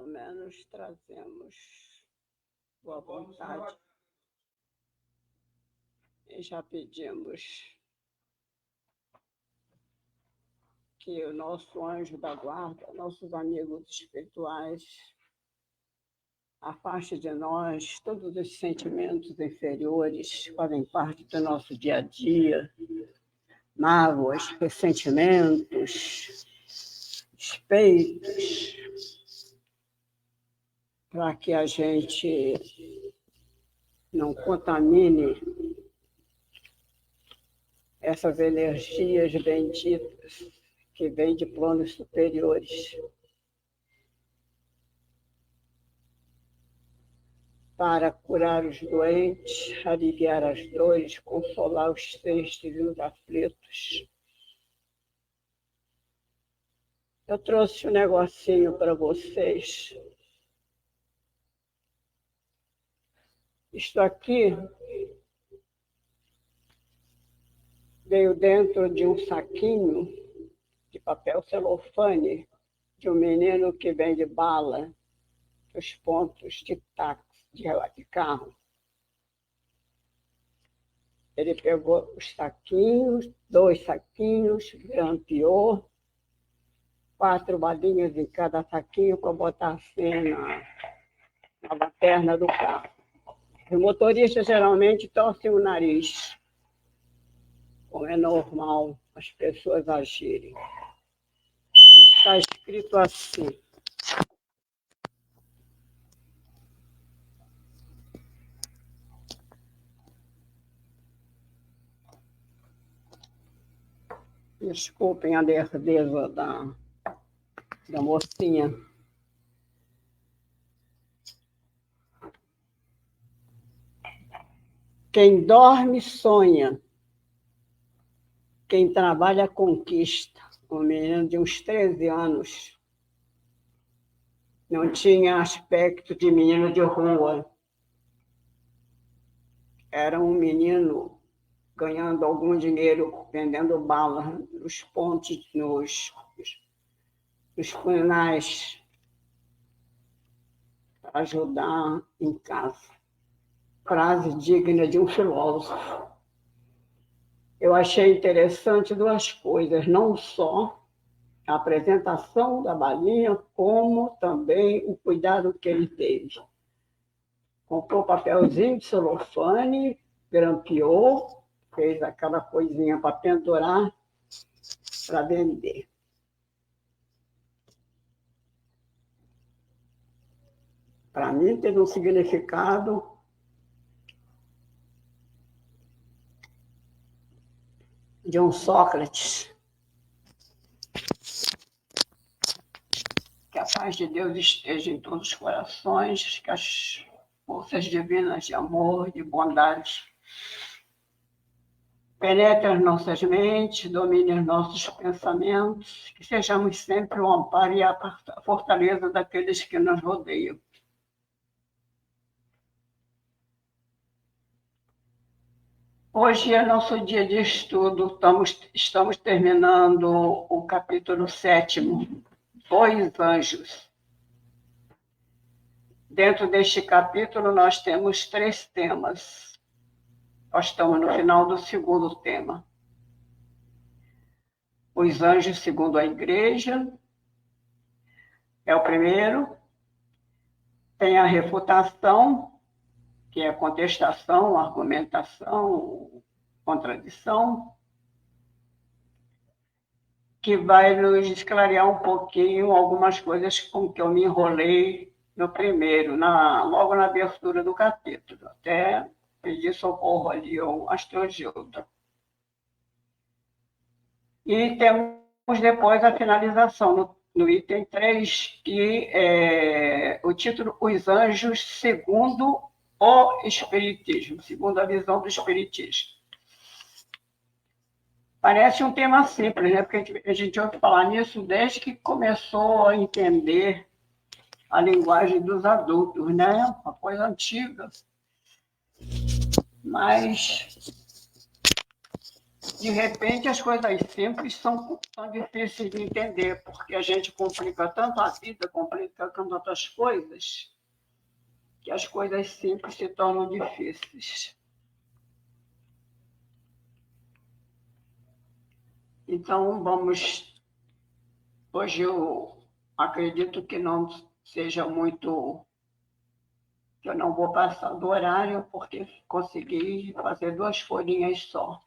menos trazemos boa vontade e já pedimos que o nosso anjo da guarda, nossos amigos espirituais, afaste de nós todos os sentimentos inferiores que fazem parte do nosso dia a dia, mágoas, ressentimentos, despeitos, para que a gente não contamine essas energias benditas que vêm de planos superiores, para curar os doentes, aliviar as dores, consolar os tristes e os aflitos. Eu trouxe um negocinho para vocês. Isto aqui veio dentro de um saquinho de papel celofane de um menino que vende bala nos pontos de táxi, de carro. Ele pegou os saquinhos, 2 saquinhos, grampeou, 4 balinhas em cada saquinho para botar assim na lanterna do carro. Os motoristas geralmente torcem o nariz, como é normal as pessoas agirem. Está escrito assim: desculpem a lerdeza da mocinha. Quem dorme sonha, quem trabalha conquista. Um menino de uns 13 anos, não tinha aspecto de menino de rua. Era um menino ganhando algum dinheiro, vendendo bala nos pontos, nos funerais, para ajudar em casa. Frase digna de um filósofo. Eu achei interessante 2 coisas, não só a apresentação da balinha, como também o cuidado que ele teve. Comprou papelzinho de celofane, grampeou, fez aquela coisinha para pendurar, para vender. Para mim, teve um significado de um Sócrates. Que a paz de Deus esteja em todos os corações, que as forças divinas de amor, de bondade, penetrem as nossas mentes, dominem os nossos pensamentos, que sejamos sempre o amparo e a fortaleza daqueles que nos rodeiam. Hoje é nosso dia de estudo, estamos terminando o capítulo 7º, 2 anjos. Dentro deste capítulo, nós temos 3 temas. Nós estamos no final do 2º tema. Os anjos segundo a igreja é o primeiro. Tem a refutação, que é a contestação, a argumentação, contradição, que vai nos esclarear um pouquinho algumas coisas com que eu me enrolei no primeiro, logo na abertura do capítulo. Até pedir socorro ali ao Astrogildo. E temos depois a finalização, no item 3, que é o título Os Anjos segundo o Espiritismo, segundo a visão do Espiritismo. Parece um tema simples, né? Porque a gente ouve falar nisso desde que começou a entender a linguagem dos adultos, né? Uma coisa antiga. Mas De repente, as coisas simples são difíceis de entender, porque a gente complica tanto a vida, complica tantas coisas, que as coisas simples se tornam difíceis. Então, hoje eu acredito que não seja muito, que eu não vou passar do horário, porque consegui fazer 2 folhinhas só.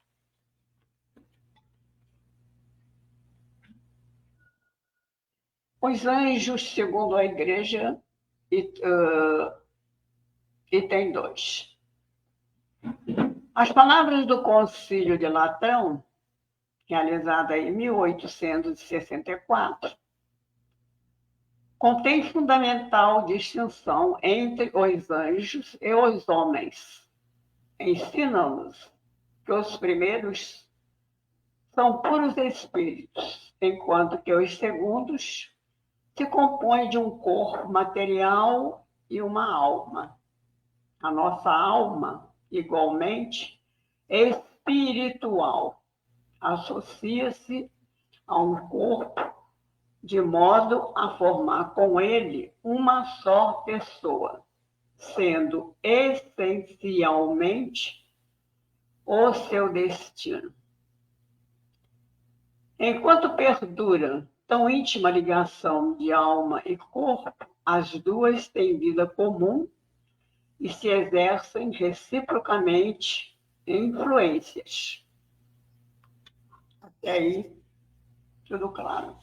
Os anjos, segundo a igreja, item 2. As palavras do Concílio de Latão, realizada em 1864, contém fundamental distinção entre os anjos e os homens. Ensina-nos que os primeiros são puros espíritos, enquanto que os segundos se compõem de um corpo material e uma alma. A nossa alma, igualmente, é espiritual, associa-se a um corpo de modo a formar com ele uma só pessoa, sendo essencialmente o seu destino. Enquanto perdura tão íntima ligação de alma e corpo, as duas têm vida comum e se exercem reciprocamente influências. Até aí, tudo claro.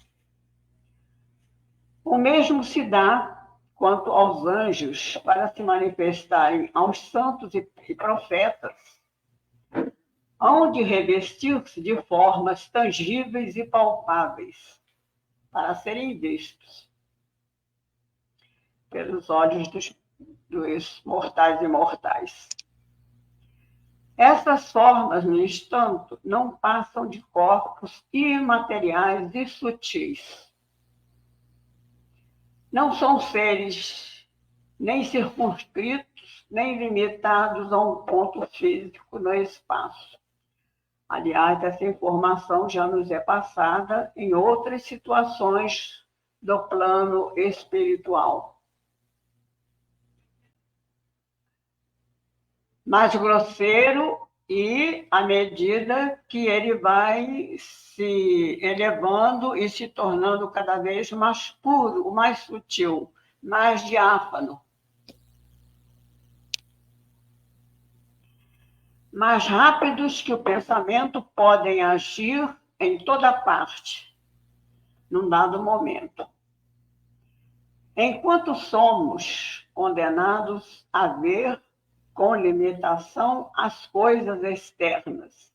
O mesmo se dá quanto aos anjos para se manifestarem aos santos e profetas, hão de revestir-se de formas tangíveis e palpáveis para serem vistos pelos olhos dos mortais e mortais. Essas formas, no entanto, não passam de corpos imateriais e sutis. Não são seres nem circunscritos, nem limitados a um ponto físico no espaço. Aliás, essa informação já nos é passada em outras situações do plano espiritual. Mais grosseiro e à medida que ele vai se elevando e se tornando cada vez mais puro, mais sutil, mais diáfano. Mais rápidos que o pensamento podem agir em toda parte, num dado momento. Enquanto somos condenados a ver com limitação as coisas externas,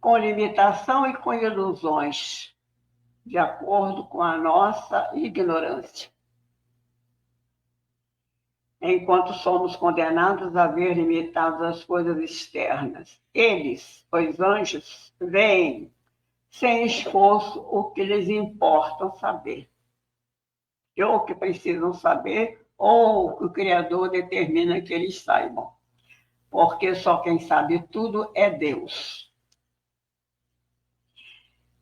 com limitação e com ilusões, de acordo com a nossa ignorância. Enquanto somos condenados a ver limitadas as coisas externas, eles, os anjos, veem sem esforço o que lhes importa saber, ou o que precisam saber, ou o que o Criador determina que eles saibam, porque só quem sabe tudo é Deus.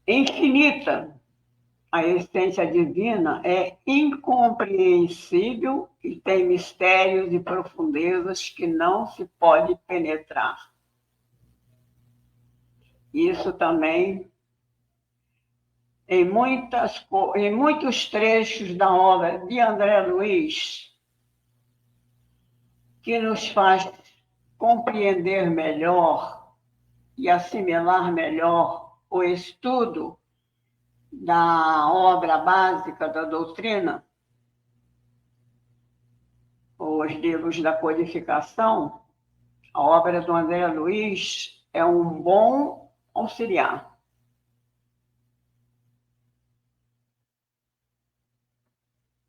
Infinita, a essência divina é incompreensível e tem mistérios e profundezas que não se pode penetrar. Isso também, em muitos trechos da obra de André Luiz, que nos faz compreender melhor e assimilar melhor o estudo da obra básica da doutrina, os livros da codificação, a obra do André Luiz é um bom auxiliar.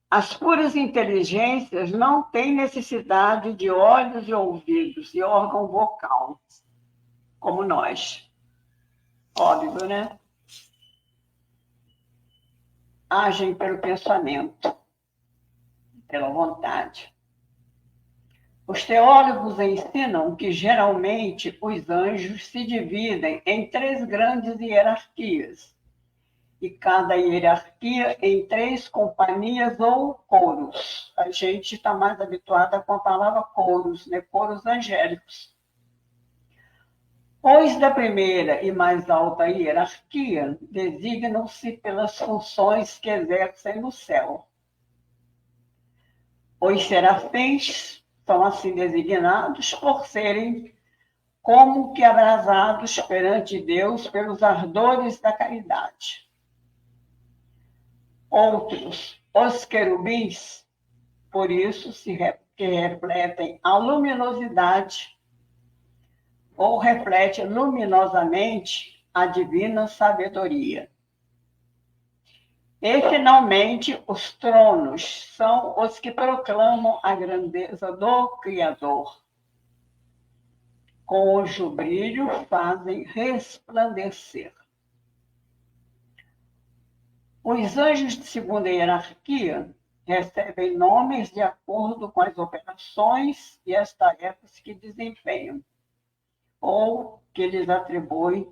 As puras inteligências não têm necessidade de olhos e ouvidos e órgão vocal, como nós. Óbvio, né? Agem pelo pensamento, pela vontade. Os teólogos ensinam que, geralmente, os anjos se dividem em três grandes hierarquias, e cada hierarquia em três companhias ou coros. A gente está mais habituada com a palavra coros, né? Coros angélicos. Os da primeira e mais alta hierarquia designam-se pelas funções que exercem no céu. Os serafins são assim designados por serem como que abrasados perante Deus pelos ardores da caridade. Outros, os querubins, por isso que refletem a luminosidade ou reflete luminosamente a divina sabedoria. E, finalmente, os tronos são os que proclamam a grandeza do Criador, cujo brilho fazem resplandecer. Os anjos de segunda hierarquia recebem nomes de acordo com as operações e as tarefas que desempenham, ou que lhes atribui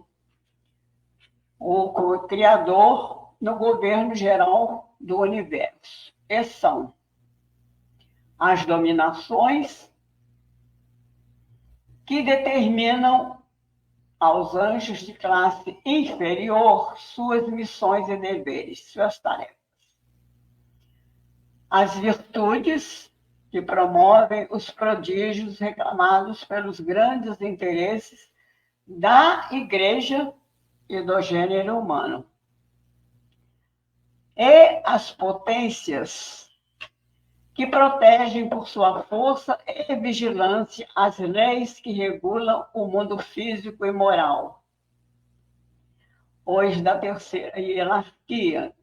o Criador no governo geral do universo. E são as dominações que determinam aos anjos de classe inferior suas missões e deveres, suas tarefas. As virtudes que promovem os prodígios reclamados pelos grandes interesses da Igreja e do gênero humano. E as potências que protegem por sua força e vigilância as leis que regulam o mundo físico e moral. Os da terceira hierarquia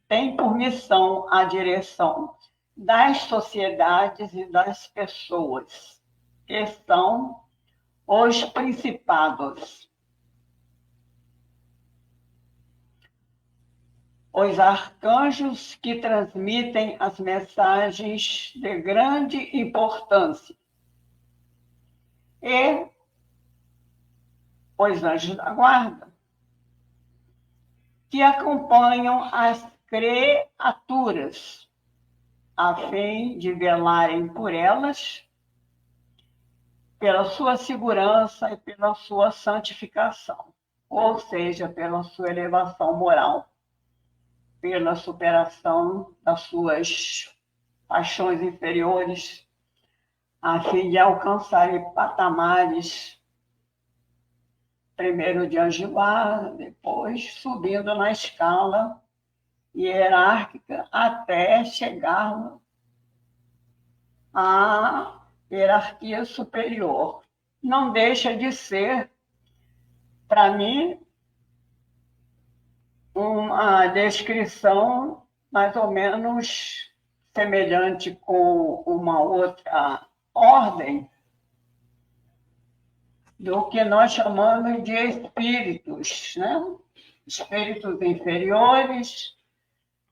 têm por missão a direção das sociedades e das pessoas, que são os principados. Os arcanjos que transmitem as mensagens de grande importância. E os anjos da guarda, que acompanham as criaturas, a fim de velarem por elas, pela sua segurança e pela sua santificação, ou seja, pela sua elevação moral, pela superação das suas paixões inferiores, a fim de alcançarem patamares, primeiro de anjo de guarda, depois subindo na escala hierárquica até chegar à hierarquia superior. Não deixa de ser, para mim, uma descrição mais ou menos semelhante com uma outra ordem do que nós chamamos de espíritos, né? Espíritos inferiores,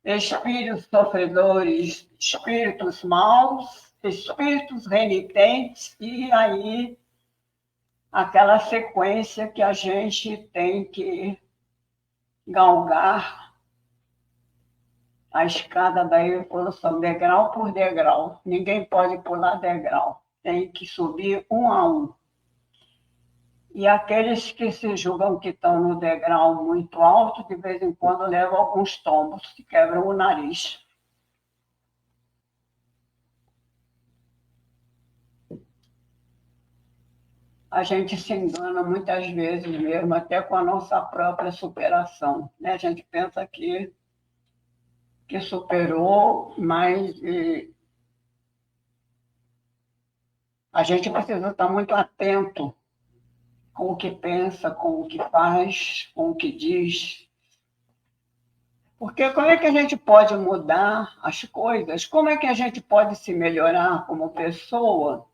espíritos sofredores, espíritos maus, espíritos renitentes, e aí aquela sequência que a gente tem que galgar a escada da evolução, degrau por degrau. Ninguém pode pular degrau, tem que subir um a um. E aqueles que se julgam que estão no degrau muito alto, de vez em quando levam alguns tombos que quebram o nariz. A gente se engana muitas vezes mesmo, até com a nossa própria superação, né? A gente pensa que superou, mas a gente precisa estar muito atento com o que pensa, com o que faz, com o que diz. Porque como é que a gente pode mudar as coisas? Como é que a gente pode se melhorar como pessoa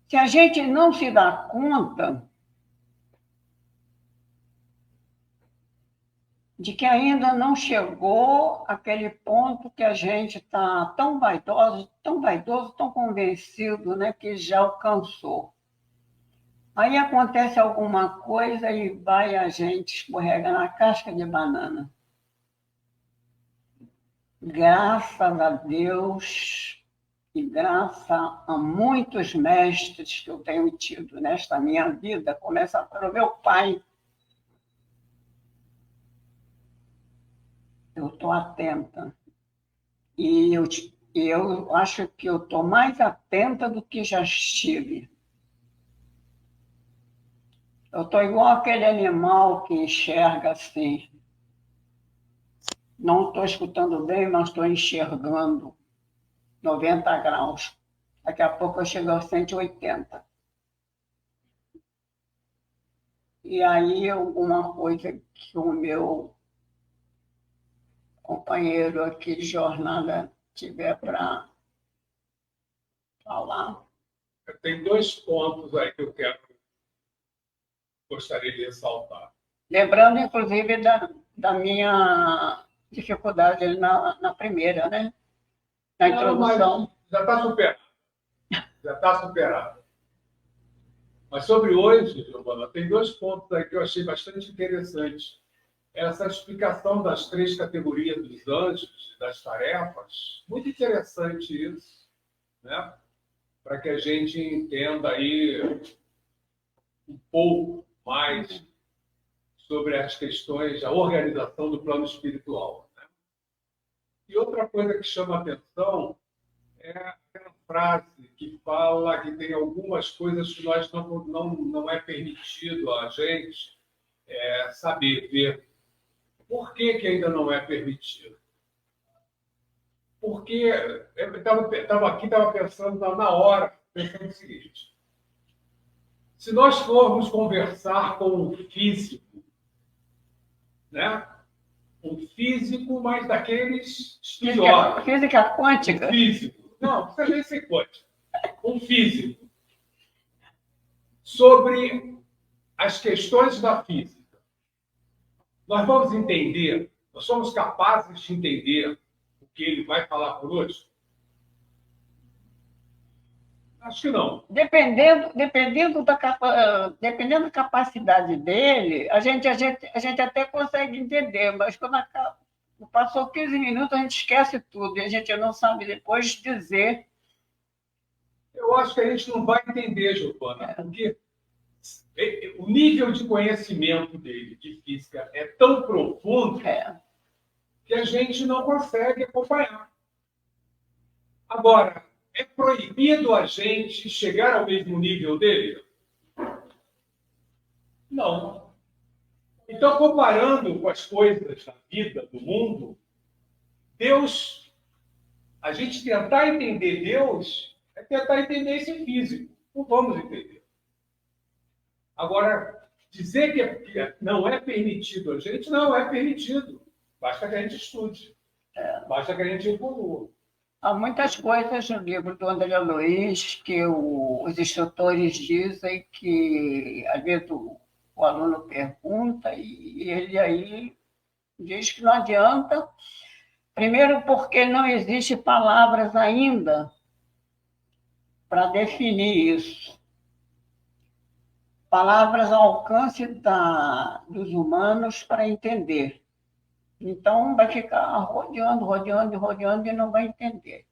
se a gente não se dá conta de que ainda não chegou aquele ponto que a gente está tão vaidoso, tão convencido, né, que já alcançou. Aí acontece alguma coisa e vai a gente escorrega na casca de banana. Graças a Deus e graças a muitos mestres que eu tenho tido nesta minha vida, começa pelo meu pai. Eu estou atenta. E eu acho que eu estou mais atenta do que já estive. Eu estou igual aquele animal que enxerga assim. Não estou escutando bem, mas estou enxergando 90 graus. Daqui a pouco eu chego aos 180. E aí, alguma coisa que o meu companheiro aqui de jornada tiver para falar. Tem 2 pontos aí que eu gostaria de ressaltar. Lembrando, inclusive, da minha dificuldade na primeira, né? Na introdução. Já está superado. Já está superado. Mas sobre hoje, Giovana, tem 2 pontos aí que eu achei bastante interessantes. Essa explicação das 3 categorias dos anjos, das tarefas, muito interessante isso, né? Para que a gente entenda aí um pouco mais sobre as questões, a organização do plano espiritual, né? E outra coisa que chama a atenção é aquela frase que fala que tem algumas coisas que nós não é permitido a gente saber, ver. Por que ainda não é permitido? Porque eu estava pensando na hora, pensando o seguinte: se nós formos conversar com um físico, né? Um físico, mas daqueles estudiosos. Física quântica? Um físico. Não, precisa nem ser quântico. Um físico. Sobre as questões da física. Nós vamos entender, nós somos capazes de entender o que ele vai falar por hoje? Acho que não. Dependendo da capacidade dele, a gente até consegue entender, mas quando passou 15 minutos, a gente esquece tudo e a gente não sabe depois dizer. Eu acho que a gente não vai entender, Giovana, porque o nível de conhecimento dele de física é tão profundo que a gente não consegue acompanhar. Agora, é proibido a gente chegar ao mesmo nível dele? Não. Então, comparando com as coisas da vida, do mundo, Deus, a gente tentar entender Deus é tentar entender esse físico. Não vamos entender. Agora, dizer que não é permitido a gente, não é permitido. Basta que a gente estude. Basta que a gente evolua. Há muitas coisas no livro do André Luiz que os instrutores dizem que, às vezes, o aluno pergunta e ele aí diz que não adianta. Primeiro, porque não existe palavras ainda para definir isso. Palavras ao alcance dos humanos para entender. Então, vai ficar rodeando e não vai entender.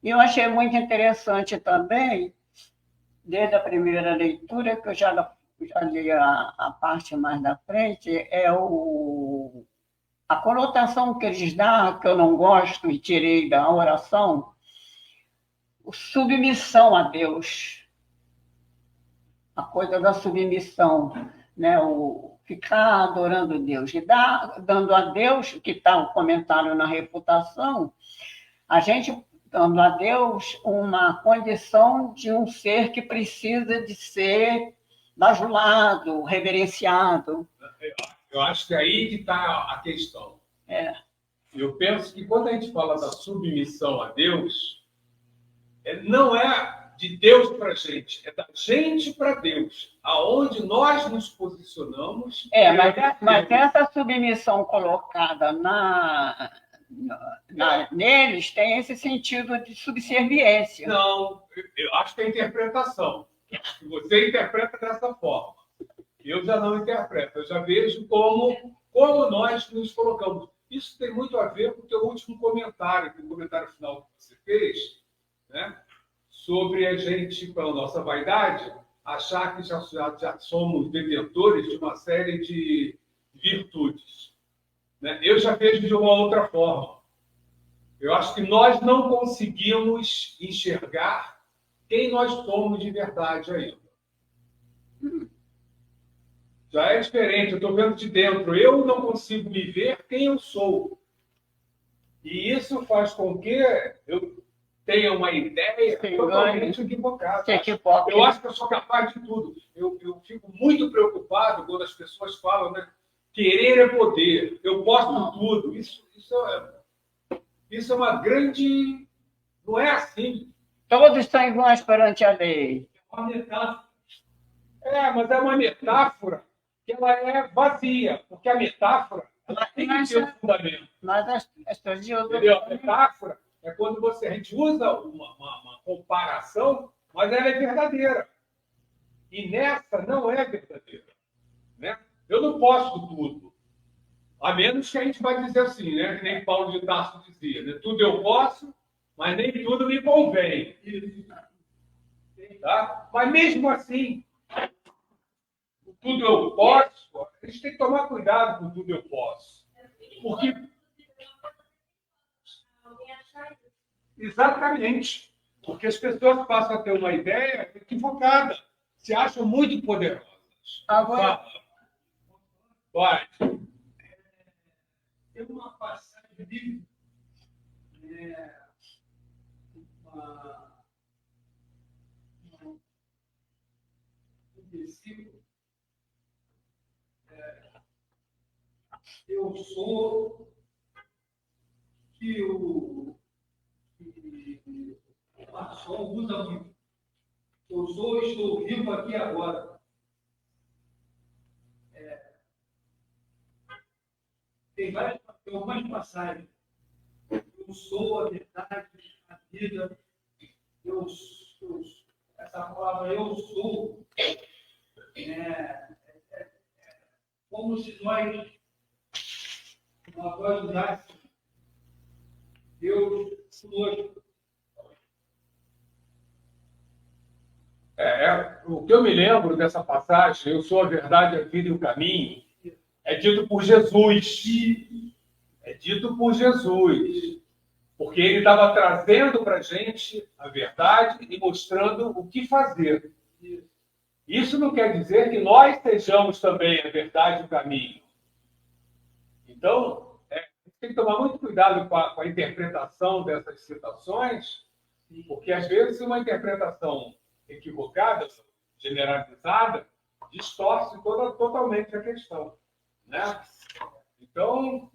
E eu achei muito interessante também, desde a primeira leitura, que eu já li a parte mais da frente, a conotação que eles dão, que eu não gosto e tirei da oração, submissão a Deus. A coisa da submissão, né? O ficar adorando Deus. E dando a Deus, que está o comentário na refutação, a gente dando a Deus uma condição de um ser que precisa de ser bajulado, reverenciado. Eu acho que aí que está a questão. Eu penso que quando a gente fala da submissão a Deus, não é de Deus para a gente, é da gente para Deus. Aonde nós nos posicionamos... Mas essa submissão colocada neles tem esse sentido de subserviência. Não, eu acho que é interpretação. Você interpreta dessa forma. Eu já não interpreto. Eu já vejo como nós nos colocamos. Isso tem muito a ver com o teu último comentário, o comentário final que você fez, né? Sobre a gente, pela nossa vaidade, achar que já somos detentores de uma série de virtudes. Né? Eu já vejo de uma outra forma. Eu acho que nós não conseguimos enxergar quem nós somos de verdade ainda. Já é diferente, eu estou vendo de dentro. Eu não consigo me ver quem eu sou. E isso faz com que eu tenha uma ideia totalmente equivocada. Eu acho que eu sou capaz de tudo. Eu fico muito preocupado quando as pessoas falam, né? Querer é poder. Eu posso tudo. Isso é uma grande... Não é assim. Todos são iguais perante a lei. É uma metáfora. Mas é uma metáfora que ela é vazia, porque a metáfora ela tem que ter um fundamento. Mas entendeu? A metáfora é quando a gente usa uma comparação, mas ela é verdadeira. E nessa não é verdadeira. Né? Eu não posso tudo. A menos que a gente vai dizer assim, né? Que nem Paulo de Tarso dizia, né? Tudo eu posso, mas nem tudo me convém. Tá? Mas mesmo assim, tudo eu posso, a gente tem que tomar cuidado com tudo eu posso. Porque... Exatamente. Porque as pessoas passam a ter uma ideia equivocada. Se acham muito poderosas. Agora... Vai. Tem uma passagem bíblica, um versículo, eu sou que o Marçom usa muito. Eu sou, estou vivo aqui agora. Tem algumas passagens. Eu sou a verdade, a vida. Essa palavra eu sou como se nós usássemos Deus conosco. O que eu me lembro dessa passagem, eu sou a verdade, a vida e o caminho, é dito por Jesus. É dito por Jesus. Porque ele estava trazendo para a gente a verdade e mostrando o que fazer. Isso não quer dizer que nós sejamos também a verdade e o caminho. Então, tem que tomar muito cuidado com a interpretação dessas citações, porque às vezes uma interpretação equivocada, generalizada, distorce totalmente a questão. Né? Então,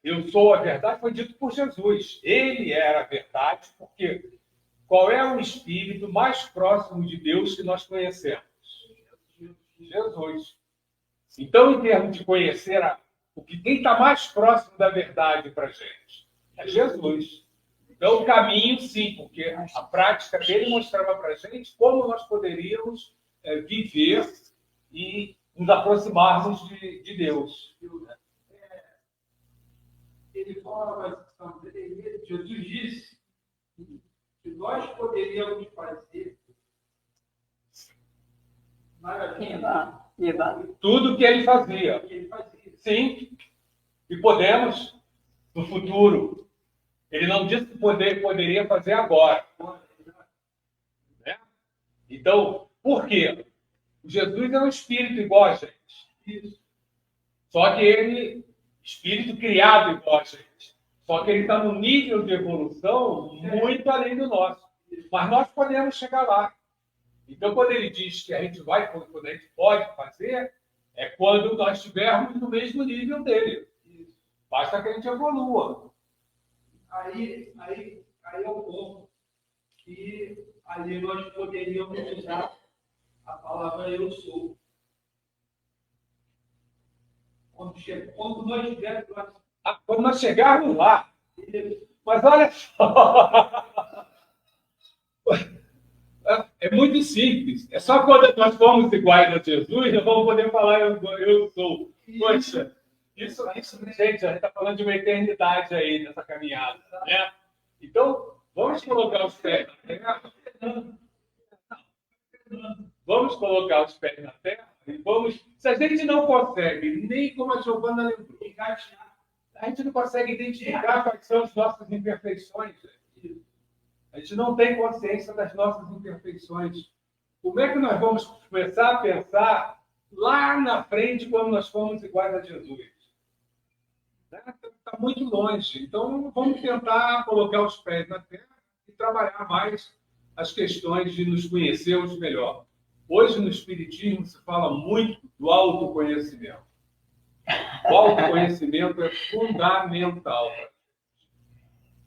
eu sou a verdade, foi dito por Jesus. Ele era a verdade, porque qual é o espírito mais próximo de Deus que nós conhecemos? Jesus. Então, em termos de conhecer quem está mais próximo da verdade para a gente? É Jesus. Então, o caminho, sim, porque a prática dele mostrava para a gente como nós poderíamos viver e nos aproximarmos de Deus. Ele fala, Jesus disse que nós poderíamos fazer maravilha. Tudo que ele fazia. Sim. E podemos no futuro. Ele não disse que poderia fazer agora. Né? Então, por quê? Jesus é um espírito igual a gente. Só que ele, espírito criado igual a gente. Só que ele está num nível de evolução muito além do nosso. Mas nós podemos chegar lá. Então, quando ele diz que a gente vai, quando a gente pode fazer, é quando nós estivermos no mesmo nível dele. Basta que a gente evolua. Aí é o ponto que ali nós poderíamos usar a palavra eu sou. Quando nós tivermos... Quando nós chegarmos lá. Mas olha só. É muito simples. É só quando nós formos iguais a Jesus, nós vamos poder falar eu sou. Poxa, isso, gente, a gente está falando de uma eternidade aí nessa caminhada. Né? Então, vamos colocar os pés na terra. Vamos colocar os pés na terra e vamos. Se a gente não consegue, nem como a Giovana lembrou, a gente não consegue identificar quais são as nossas imperfeições. A gente não tem consciência das nossas imperfeições. Como é que nós vamos começar a pensar lá na frente quando nós formos iguais a Jesus? Está muito longe. Então, vamos tentar colocar os pés na terra e trabalhar mais as questões de nos conhecermos melhor. Hoje, no Espiritismo, se fala muito do autoconhecimento. O autoconhecimento é fundamental.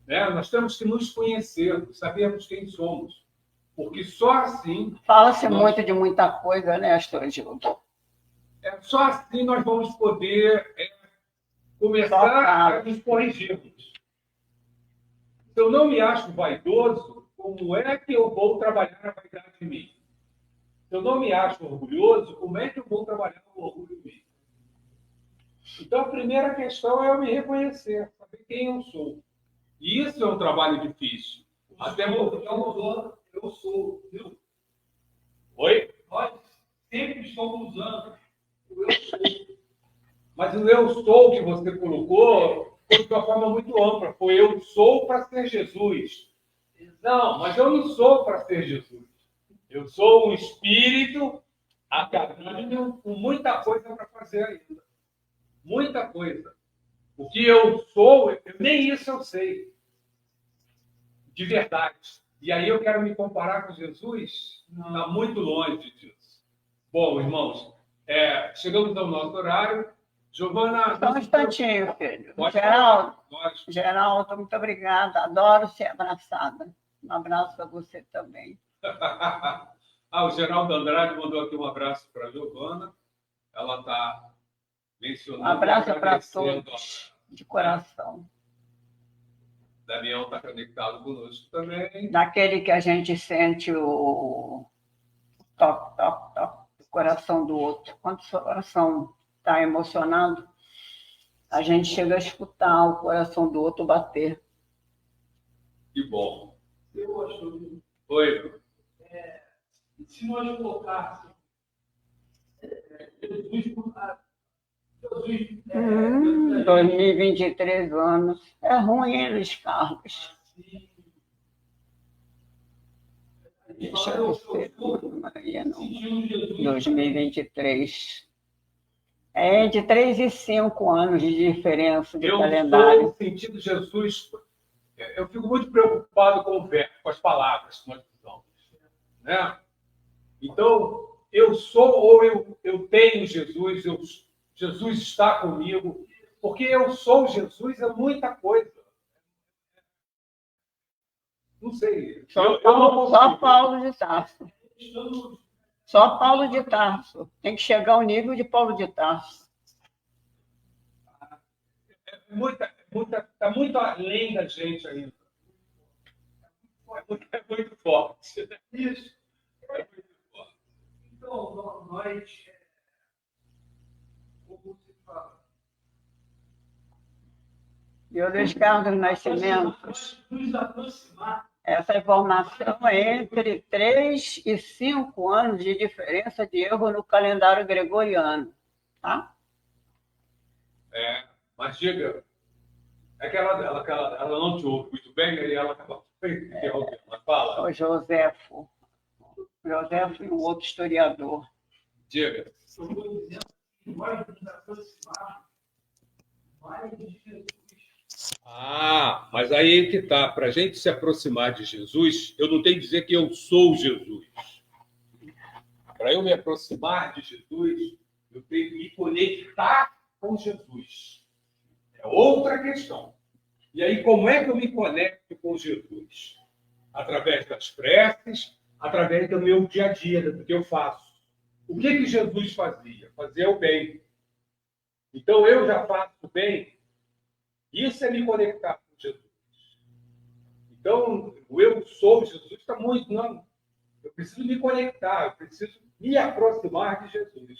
Nós temos que nos conhecer, sabermos quem somos. Porque só assim... Fala-se muito de muita coisa, né, Astrogildo? Só assim nós vamos poder começar a nos corrigirmos. Se eu não me acho vaidoso, como é que eu vou trabalhar a vaidade em mim? Se eu não me acho orgulhoso, como é que eu vou trabalhar o orgulho em mim? Então, a primeira questão é eu me reconhecer, saber quem eu sou. E isso é um trabalho difícil. Até porque eu sou, viu? Oi? Nós sempre estamos usando o eu sou. Mas o eu sou que você colocou foi de uma forma muito ampla. Foi eu sou para ser Jesus. Não, mas eu não sou para ser Jesus. Eu sou um espírito a caminho com muita coisa para fazer ainda. Muita coisa. O que eu sou, nem isso eu sei. De verdade. E aí eu quero me comparar com Jesus? Está muito longe disso. Bom, irmãos, chegamos ao nosso horário. Giovana... Só um instantinho, filho. Geraldo, Geraldo, muito obrigada. Adoro ser abraçada. Um abraço para você também. O Geraldo Andrade mandou aqui um abraço para a Giovana. Ela está mencionando... Um abraço para todos, de coração. Damião está conectado conosco também. Daquele que a gente sente o toque, toque, toque do coração do outro. Quando o coração está emocionado, a gente chega a escutar o coração do outro bater. Que bom. Eu acho. Oi. Se nós colocássemos Jesus 2023 anos. É ruim, hein, Luiz Carlos? Deixa eu ver, Maria, não. 2023. É de 3 e 5 anos de diferença de calendário. No sentido de Jesus, eu fico muito preocupado com o verbo, com as palavras que nós usamos. Né? Então, eu sou ou eu tenho Jesus, Jesus está comigo, porque eu sou Jesus é muita coisa. Não sei. Só Paulo de Tarso. Só Paulo de Tarso. Tem que chegar ao nível de Paulo de Tarso. Está muito além da gente ainda. É muito forte. Isso. É muito forte. Então, nós, como se fala? E o Luiz Carlos Nascimento, nos aproximar. Essa informação é entre 3 e 5 anos de diferença de erro no calendário gregoriano. Tá? Mas diga, é que ela não te ouve muito bem, e ela acaba interrompendo. Mas fala. O Joséfo e um outro historiador. Diga. Eu estou dizendo que nós nos aproximar mais de Jesus. Mas aí que está. Para a gente se aproximar de Jesus, eu não tenho que dizer que eu sou Jesus. Para eu me aproximar de Jesus, eu tenho que me conectar com Jesus. É outra questão. E aí, como é que eu me conecto com Jesus? Através das preces, através do meu dia a dia, do que eu faço. O que Jesus fazia? Fazia o bem. Então, eu já faço o bem. Isso é me conectar com Jesus. Então, o eu sou Jesus está muito... Não, eu preciso me conectar, eu preciso me aproximar de Jesus.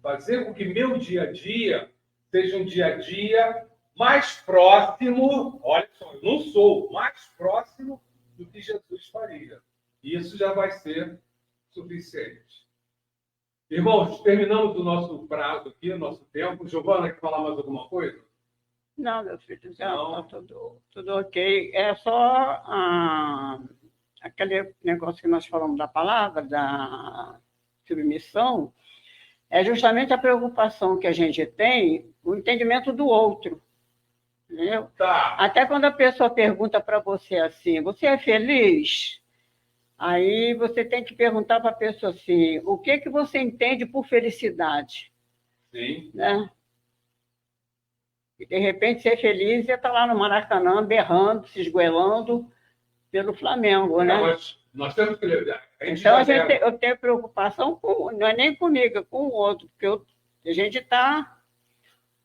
Fazer com que meu dia a dia seja um dia a dia mais próximo, olha só, eu não sou mais próximo do que Jesus faria. Isso já vai ser suficiente. Irmãos, terminamos o nosso prazo aqui, o nosso tempo. Giovana, quer falar mais alguma coisa? Não, meu filho, já está tudo ok. É só aquele negócio que nós falamos da palavra, da submissão, é justamente a preocupação que a gente tem, o entendimento do outro. Entendeu? Tá. Até quando a pessoa pergunta para você assim, você é feliz? Aí você tem que perguntar para a pessoa assim, o que você entende por felicidade? Sim. Né? E, de repente, ser feliz é estar lá no Maracanã, berrando, se esgoelando pelo Flamengo, né? Mas nós temos que... Então, eu tenho preocupação, não é nem comigo, é com o outro, porque a gente está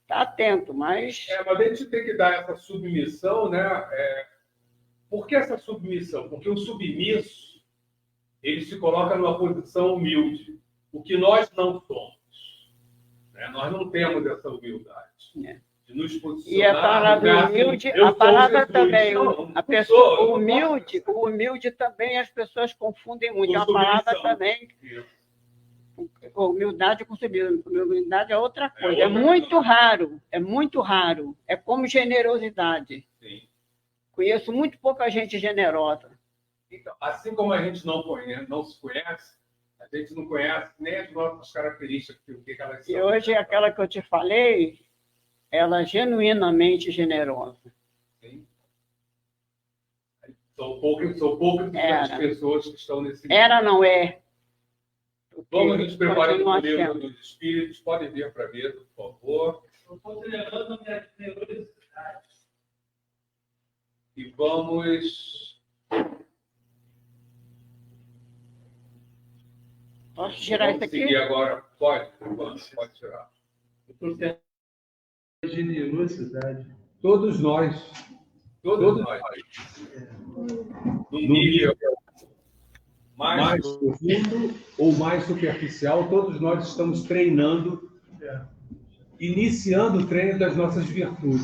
atento, mas... mas a gente tem que dar essa submissão, né? Por que essa submissão? Porque o submisso, ele se coloca numa posição humilde, o que nós não somos. Né? Nós não temos essa humildade. De nos posicionar. E a palavra humilde, a palavra também, a pessoa, o humilde também as pessoas confundem muito. A palavra também, humildade com submissão. Humildade é outra coisa. É muito raro. É como generosidade. Sim. Conheço muito pouca gente generosa. Então, assim como a gente não se conhece, a gente não conhece nem as nossas características, o que elas são. E hoje, aquela que eu te falei, ela é genuinamente generosa. Sim. São poucas as pessoas que estão nesse nível. Era, não é. Vamos nos preparar para o livro dos Espíritos. Podem vir para a mesa, por favor. Eu estou treinando a minha generosidade. E vamos... Posso tirar isso aqui? Seguir agora. Pode tirar. Eu estou tendo generosidade. Todos nós. No nível mais profundo ou mais superficial, todos nós estamos treinando, iniciando o treino das nossas virtudes.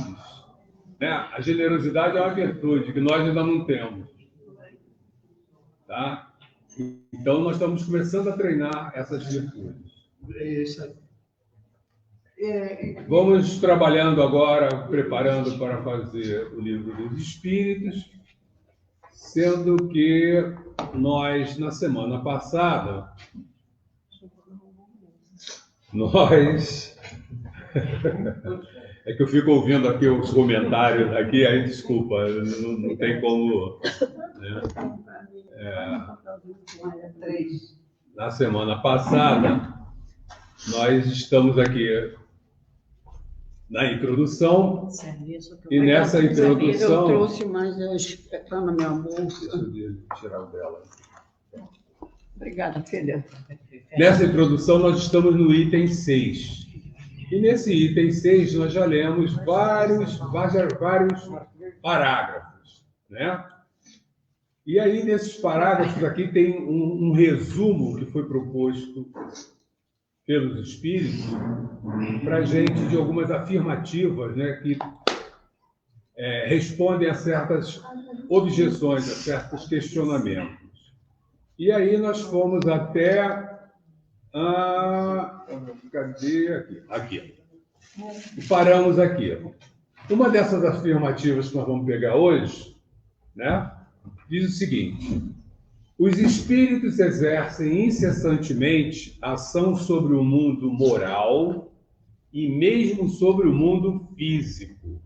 Né? A generosidade é uma virtude que nós ainda não temos. Tá? Então, nós estamos começando a treinar essas virtudes. Vamos trabalhando agora, preparando para fazer o livro dos Espíritos, sendo que nós, na semana passada, é que eu fico ouvindo aqui os comentários, aí desculpa, não tem como... Né? Na semana passada, nós estamos aqui na introdução, e nessa introdução... Eu trouxe, mas está na minha bolsa. Deixa eu tirar o dela. Obrigada, filha. Nessa introdução, nós estamos no item 6. E nesse item 6, nós já lemos vários parágrafos, né? E aí, nesses parágrafos aqui, tem um resumo que foi proposto pelos Espíritos para a gente de algumas afirmativas, né, que respondem a certas objeções, a certos questionamentos. E aí nós fomos até... cadê? Aqui. E paramos aqui. Uma dessas afirmativas que nós vamos pegar hoje, né, diz o seguinte: os espíritos exercem incessantemente ação sobre o mundo moral e mesmo sobre o mundo físico.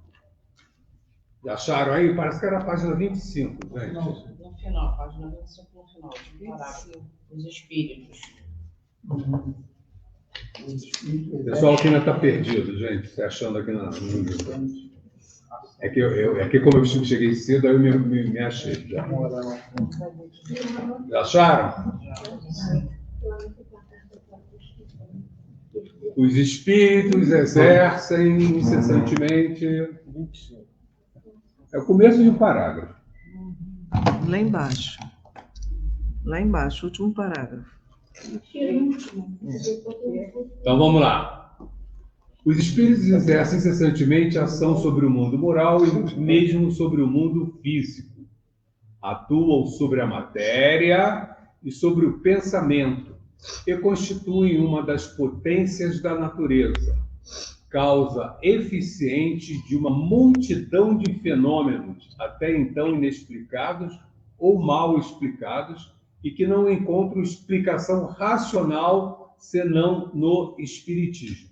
Já acharam aí? Parece que era a página 25, gente. Não, no final, página 25 no final, de parágrafo. Os espíritos. O pessoal aqui ainda está perdido, gente. Você achando aqui no livro. É que como eu cheguei cedo, aí eu me achei. Já acharam? Os espíritos exercem incessantemente. É o começo de um parágrafo. Lá embaixo. Lá embaixo, último parágrafo. Então vamos lá. Os espíritos exercem incessantemente ação sobre o mundo moral e mesmo sobre o mundo físico. Atuam sobre a matéria e sobre o pensamento e constituem uma das potências da natureza, causa eficiente de uma multidão de fenômenos até então inexplicados ou mal explicados e que não encontram explicação racional senão no espiritismo.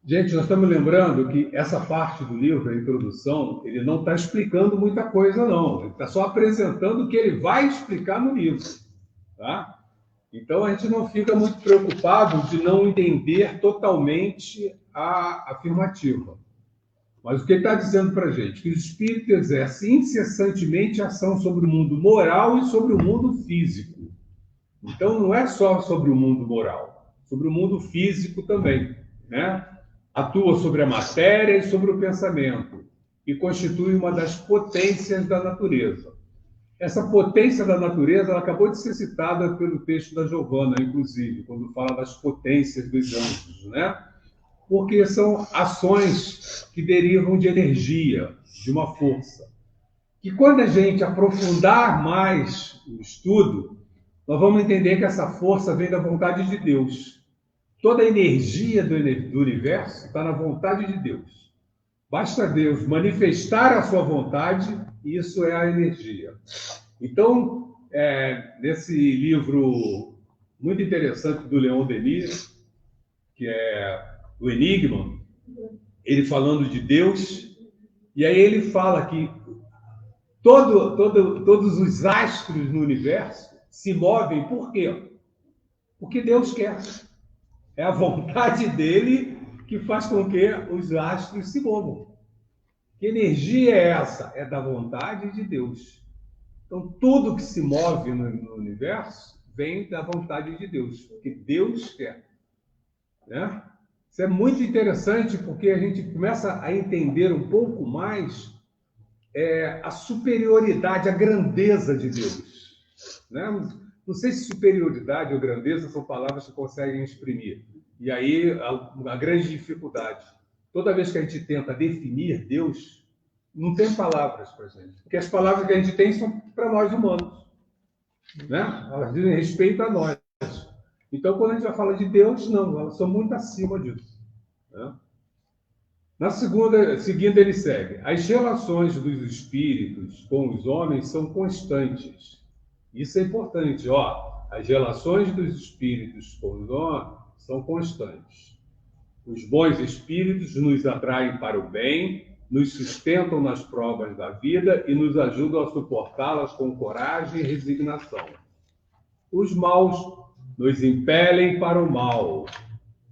Gente, nós estamos lembrando que essa parte do livro, a introdução, ele não está explicando muita coisa, não. Ele está só apresentando o que ele vai explicar no livro. Tá? Então, a gente não fica muito preocupado de não entender totalmente a afirmativa. Mas o que ele está dizendo para a gente? Que o espírito exerce incessantemente ação sobre o mundo moral e sobre o mundo físico. Então, não é só sobre o mundo moral, sobre o mundo físico também, né? Atua sobre a matéria e sobre o pensamento e constitui uma das potências da natureza. Essa potência da natureza ela acabou de ser citada pelo texto da Giovana, inclusive, quando fala das potências dos anjos, né? Porque são ações que derivam de energia, de uma força. E quando a gente aprofundar mais o estudo, nós vamos entender que essa força vem da vontade de Deus. Toda a energia do universo está na vontade de Deus. Basta Deus manifestar a sua vontade, e isso é a energia. Então, nesse livro muito interessante do Leon Denis, que é O Enigma, ele falando de Deus, e aí ele fala que todos os astros no universo se movem, por quê? Porque Deus quer. É a vontade dele que faz com que os astros se movam. Que energia é essa? É da vontade de Deus. Então, tudo que se move no universo vem da vontade de Deus, porque Deus quer. Né? Isso é muito interessante, porque a gente começa a entender um pouco mais a superioridade, a grandeza de Deus. Né? Não sei se superioridade ou grandeza são palavras que conseguem exprimir. E aí, a grande dificuldade. Toda vez que a gente tenta definir Deus, não tem palavras para a gente. Porque as palavras que a gente tem são para nós humanos. Né? Elas dizem respeito a nós. Então, quando a gente vai falar de Deus, não, elas são muito acima disso. Né? Seguindo, ele segue. As relações dos espíritos com os homens são constantes. Isso é importante, ó. As relações dos espíritos com os homens são constantes. Os bons espíritos nos atraem para o bem, nos sustentam nas provas da vida e nos ajudam a suportá-las com coragem e resignação. Os maus nos impelem para o mal.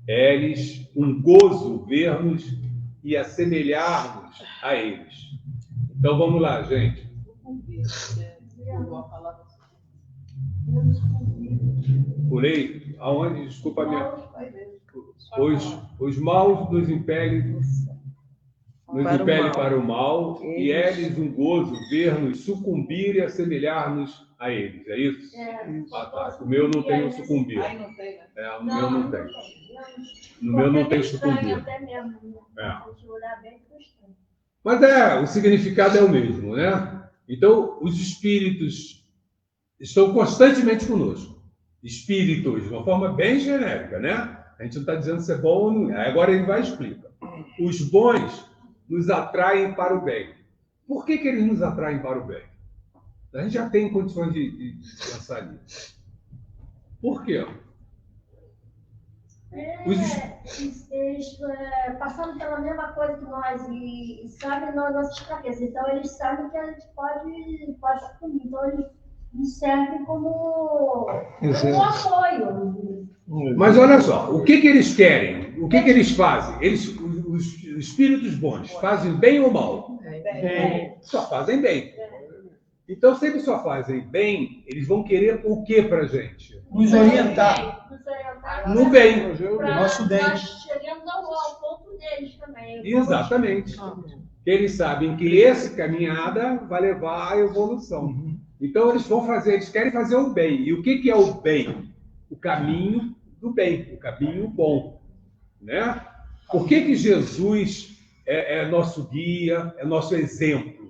É-lhes um gozo ver-nos e assemelhar-nos a eles. Então vamos lá, gente. Pulei? Aonde? Desculpa a minha... Os maus nos impelem para o mal e é-lhes um gozo ver-nos sucumbir e assemelhar-nos a eles. É isso? Ah, tá. O meu não tem o sucumbir. O meu não tem. No meu não tem sucumbir. Mas o significado é o mesmo, né? Então, os espíritos estão constantemente conosco. Espíritos, de uma forma bem genérica, né? A gente não está dizendo se é bom ou não é. Agora ele vai explicar. Os bons nos atraem para o bem. Por que eles nos atraem para o bem? A gente já tem condições de pensar nisso. Por quê? Eles passando pela mesma coisa que nós e sabem nossas fraquezas. Então, eles sabem que a gente pode sucumbir. Então, eles nos servem como um apoio. Mas olha só, o que eles querem? O que eles fazem? Os espíritos bons fazem bem ou mal? Só fazem bem. Então, se eles só fazem bem, eles vão querer o que para a gente? Nos orientar. No bem. Nosso bem. Chegamos ao ponto deles também. Exatamente. Eles sabem que essa caminhada vai levar à evolução. Então, eles querem fazer o bem. E o que é o bem? O caminho do bem, o caminho bom. Né? Por que Jesus é nosso guia, é nosso exemplo?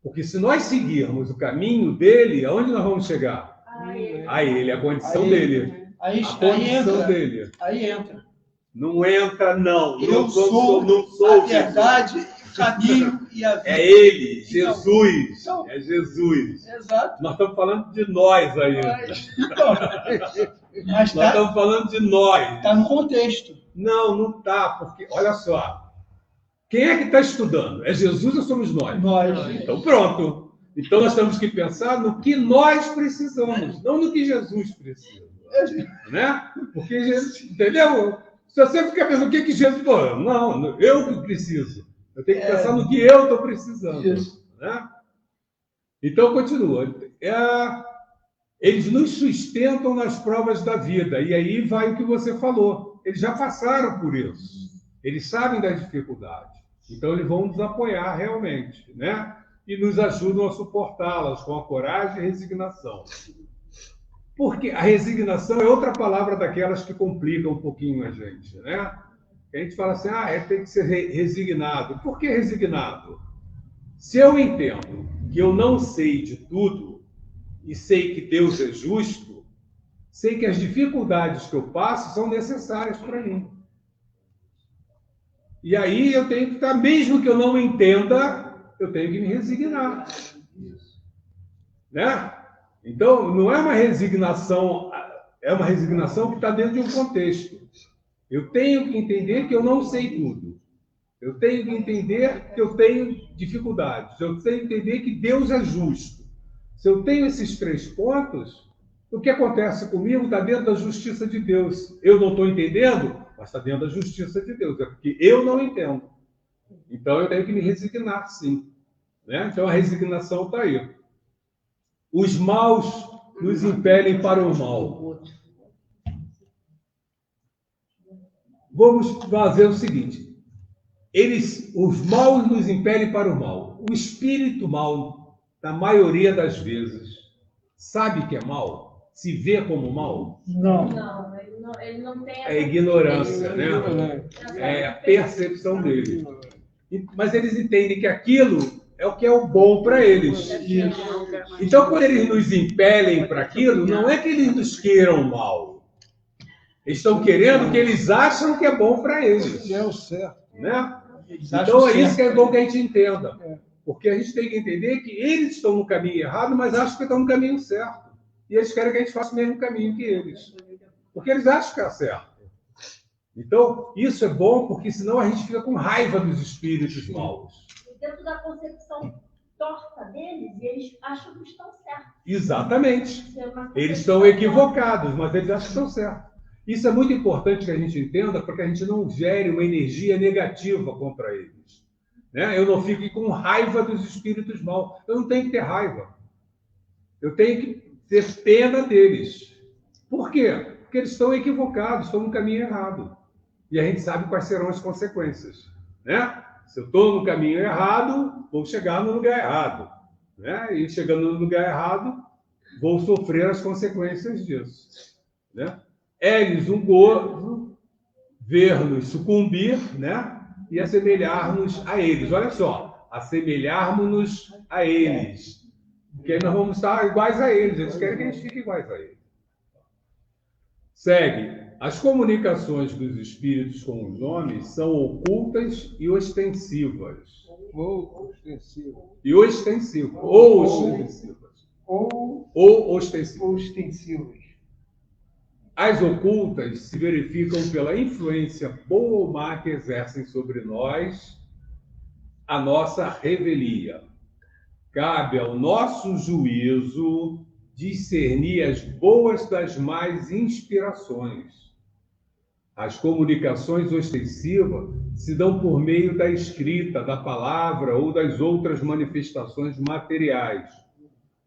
Porque se nós seguirmos o caminho dele, aonde nós vamos chegar? A ele, a condição dele. Aí A condição entra. dele. Aí entra. Não entra, não. Eu Não sou sou a verdade, o caminho e a vida. É ele, Então, Jesus. então, É Jesus. Exato. Nós estamos falando de nós ainda. Mas Nós estamos falando de nós. tá no contexto. Não está, porque, olha só, quem é que está estudando? É Jesus ou somos nós? Nós. Então, pronto. Então, nós temos que pensar no que nós precisamos, não no que Jesus precisa. Né? Porque Jesus, entendeu? Se você ficar pensando o que Jesus... Pô, não, eu que preciso. Eu tenho que pensar no que eu estou precisando. Né? Então, continua. Eles nos sustentam nas provas da vida. E aí vai o que você falou. Eles já passaram por isso. Eles sabem das dificuldades. Então, eles vão nos apoiar realmente, né? E nos ajudam a suportá-las com a coragem e resignação. Porque a resignação é outra palavra daquelas que complicam um pouquinho a gente, né? A gente fala assim, tem que ser resignado. Por que resignado? Se eu entendo que eu não sei de tudo e sei que Deus é justo, sei que as dificuldades que eu passo são necessárias para mim. E aí eu tenho que estar, mesmo que eu não entenda, eu tenho que me resignar. Né? Então, não é uma resignação, é uma resignação que está dentro de um contexto. Eu tenho que entender que eu não sei tudo. Eu tenho que entender que eu tenho dificuldades. Eu tenho que entender que Deus é justo. Se eu tenho esses 3 pontos, o que acontece comigo está dentro da justiça de Deus. Eu não estou entendendo, mas está dentro da justiça de Deus. É porque eu não entendo. Então, eu tenho que me resignar, sim. Né? Então, a resignação está aí. Os maus nos impelem para o mal. Vamos fazer o seguinte. Os maus nos impelem para o mal. O espírito mau, na maioria das vezes, sabe que é mal? Se vê como mal? Não. Ele não tem essa... É ignorância, né? É a percepção dele. Mas eles entendem que aquilo é o que é o bom para eles. Então, quando eles nos impelem para aquilo, não é que eles nos queiram mal. Eles estão querendo o que eles acham que é bom para eles. É o certo. Né? Então, é isso que é bom que a gente entenda. Porque a gente tem que entender que eles estão no caminho errado, mas acham que estão no caminho certo. E eles querem que a gente faça o mesmo caminho que eles. Porque eles acham que é certo. Então, isso é bom, porque senão a gente fica com raiva dos espíritos maus. Dentro da concepção torta deles, eles acham que estão certos. Exatamente. Eles estão equivocados, mas eles acham que estão certos. Isso é muito importante que a gente entenda, porque a gente não gere uma energia negativa contra eles. Né? Eu não fique com raiva dos espíritos maus. Eu não tenho que ter raiva. Eu tenho que ter pena deles. Por quê? Porque eles estão equivocados, estão no caminho errado. E a gente sabe quais serão as consequências. Né? Se eu estou no caminho errado, vou chegar no lugar errado. Né? E chegando no lugar errado, vou sofrer as consequências disso. Né? É-lhes um gozo ver-nos sucumbir, né? E assemelhar-nos a eles. Olha só, assemelharmos-nos a eles. Porque nós vamos estar iguais a eles. Eles querem que a gente fique iguais a eles. Segue. As comunicações dos espíritos com os homens são ocultas e ostensivas. Ou ostensivas. As ocultas se verificam pela influência boa ou má que exercem sobre nós a nossa revelia. Cabe ao nosso juízo discernir as boas das más inspirações. As comunicações ostensivas se dão por meio da escrita, da palavra ou das outras manifestações materiais,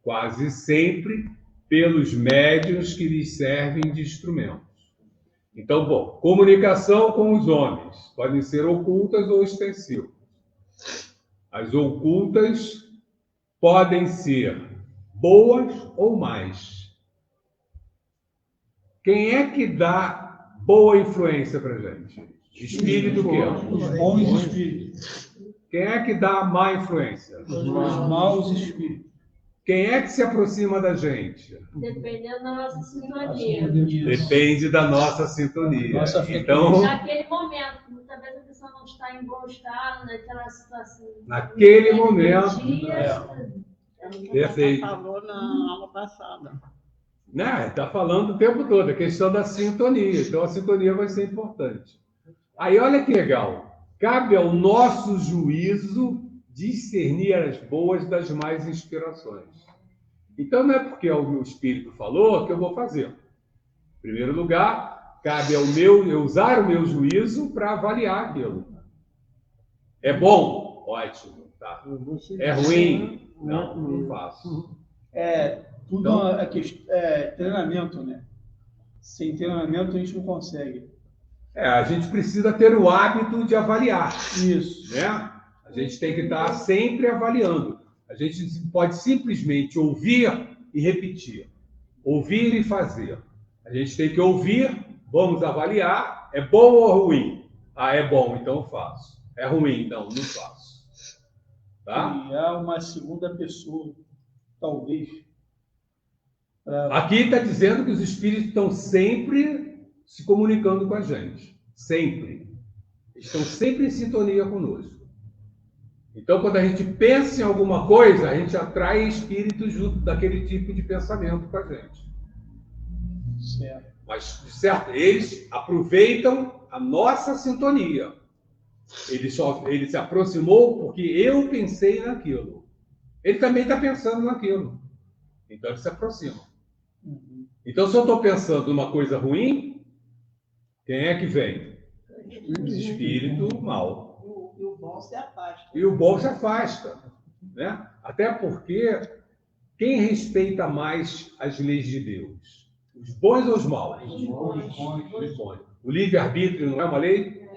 quase sempre pelos médiuns que lhes servem de instrumentos. Então, bom, comunicação com os homens podem ser ocultas ou ostensivas. As ocultas podem ser boas ou más. Quem é que dá boa influência para a gente? Espírito que é? Os bons espíritos. Quem é que dá má influência? Os maus espíritos. Quem é que se aproxima da gente? Dependendo da nossa sintonia. Depende da nossa sintonia. Nossa Então, Naquele momento, muitas vezes a pessoa não está em bom estado, naquela situação. naquele momento, Perfeito. Falou na aula passada. né? Está falando o tempo todo, a questão da sintonia. Então, a sintonia vai ser importante. Aí, olha que legal. Cabe ao nosso juízo discernir as boas das más inspirações. Então, não é porque o meu espírito falou que eu vou fazer. Em primeiro lugar, cabe ao eu usar o meu juízo para avaliar aquilo. É bom? Ótimo. Tá. É ruim? Não, não faço. Tudo Então, é treinamento, né? Sem treinamento a gente não consegue. a gente precisa ter o hábito de avaliar, Isso. né? A gente tem que estar sempre avaliando. A gente pode simplesmente ouvir e repetir. Ouvir e fazer. A gente tem que ouvir, vamos avaliar, é bom ou ruim? Ah, é bom, então eu faço. É ruim, não faço. Tá? Criar uma segunda pessoa, talvez. Aqui está dizendo que os espíritos estão sempre se comunicando com a gente. Sempre. Estão sempre em sintonia conosco. Então, quando a gente pensa em alguma coisa, a gente atrai espíritos junto daquele tipo de pensamento com a gente. Certo. Mas, certo, eles aproveitam a nossa sintonia. Ele se aproximou porque eu pensei naquilo. Ele também está pensando naquilo. Então, ele se aproxima. Então, se eu estou pensando numa coisa ruim, quem é que vem? Espírito mau. E o bom se afasta. E o bom se afasta, né? Até porque quem respeita mais as leis de Deus? Os bons ou os maus? Os bons. O livre-arbítrio não é uma lei?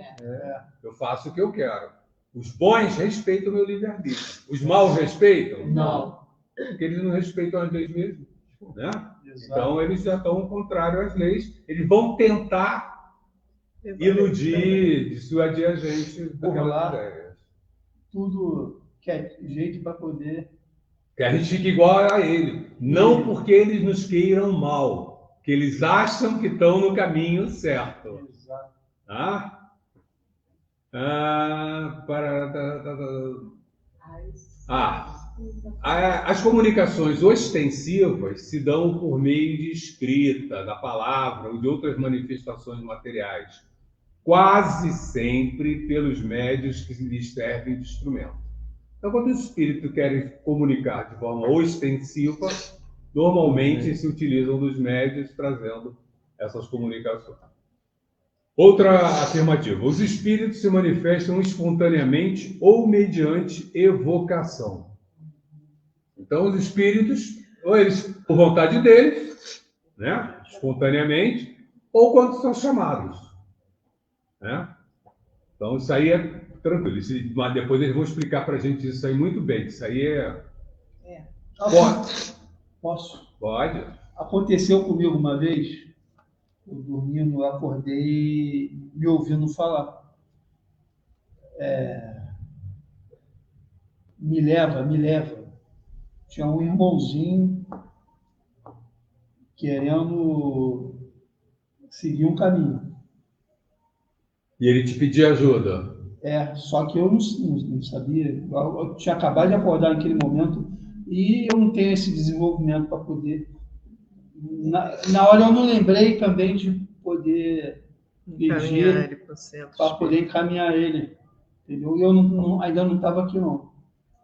Eu faço o que eu quero. Os bons respeitam o meu livre-arbítrio. Os maus respeitam? Não. Porque eles não respeitam as leis mesmo, né? Exato. Então, eles já estão ao contrário às leis. Eles vão tentar iludir, dissuadir a gente daquelas ideias. Tudo que é jeito para poder. Que a gente fique igual a ele. Não porque eles nos queiram mal, que eles acham que estão no caminho certo. Exato. Tá? As comunicações ostensivas se dão por meio de escrita, da palavra ou de outras manifestações materiais, quase sempre pelos médios que lhes servem de instrumento. Então, quando os espíritos querem comunicar de forma ostensiva, normalmente se utilizam dos médios trazendo essas comunicações. Outra afirmativa: os espíritos se manifestam espontaneamente ou mediante evocação. Então, os espíritos, ou eles, por vontade deles, né, espontaneamente, ou quando são chamados, né? Então, isso aí é tranquilo. Mas depois eles vão explicar para a gente isso aí muito bem. Isso aí Posso? Pode. Aconteceu comigo uma vez. Eu dormindo, eu acordei me ouvindo falar. Me leva. Tinha um irmãozinho querendo seguir um caminho. E ele te pedia ajuda. Só que eu não sabia. Eu tinha acabado de acordar naquele momento e eu não tenho esse desenvolvimento para poder. Na hora eu não lembrei também de poder pedir para poder encaminhar ele. Entendeu? E eu ainda não estava aqui, não.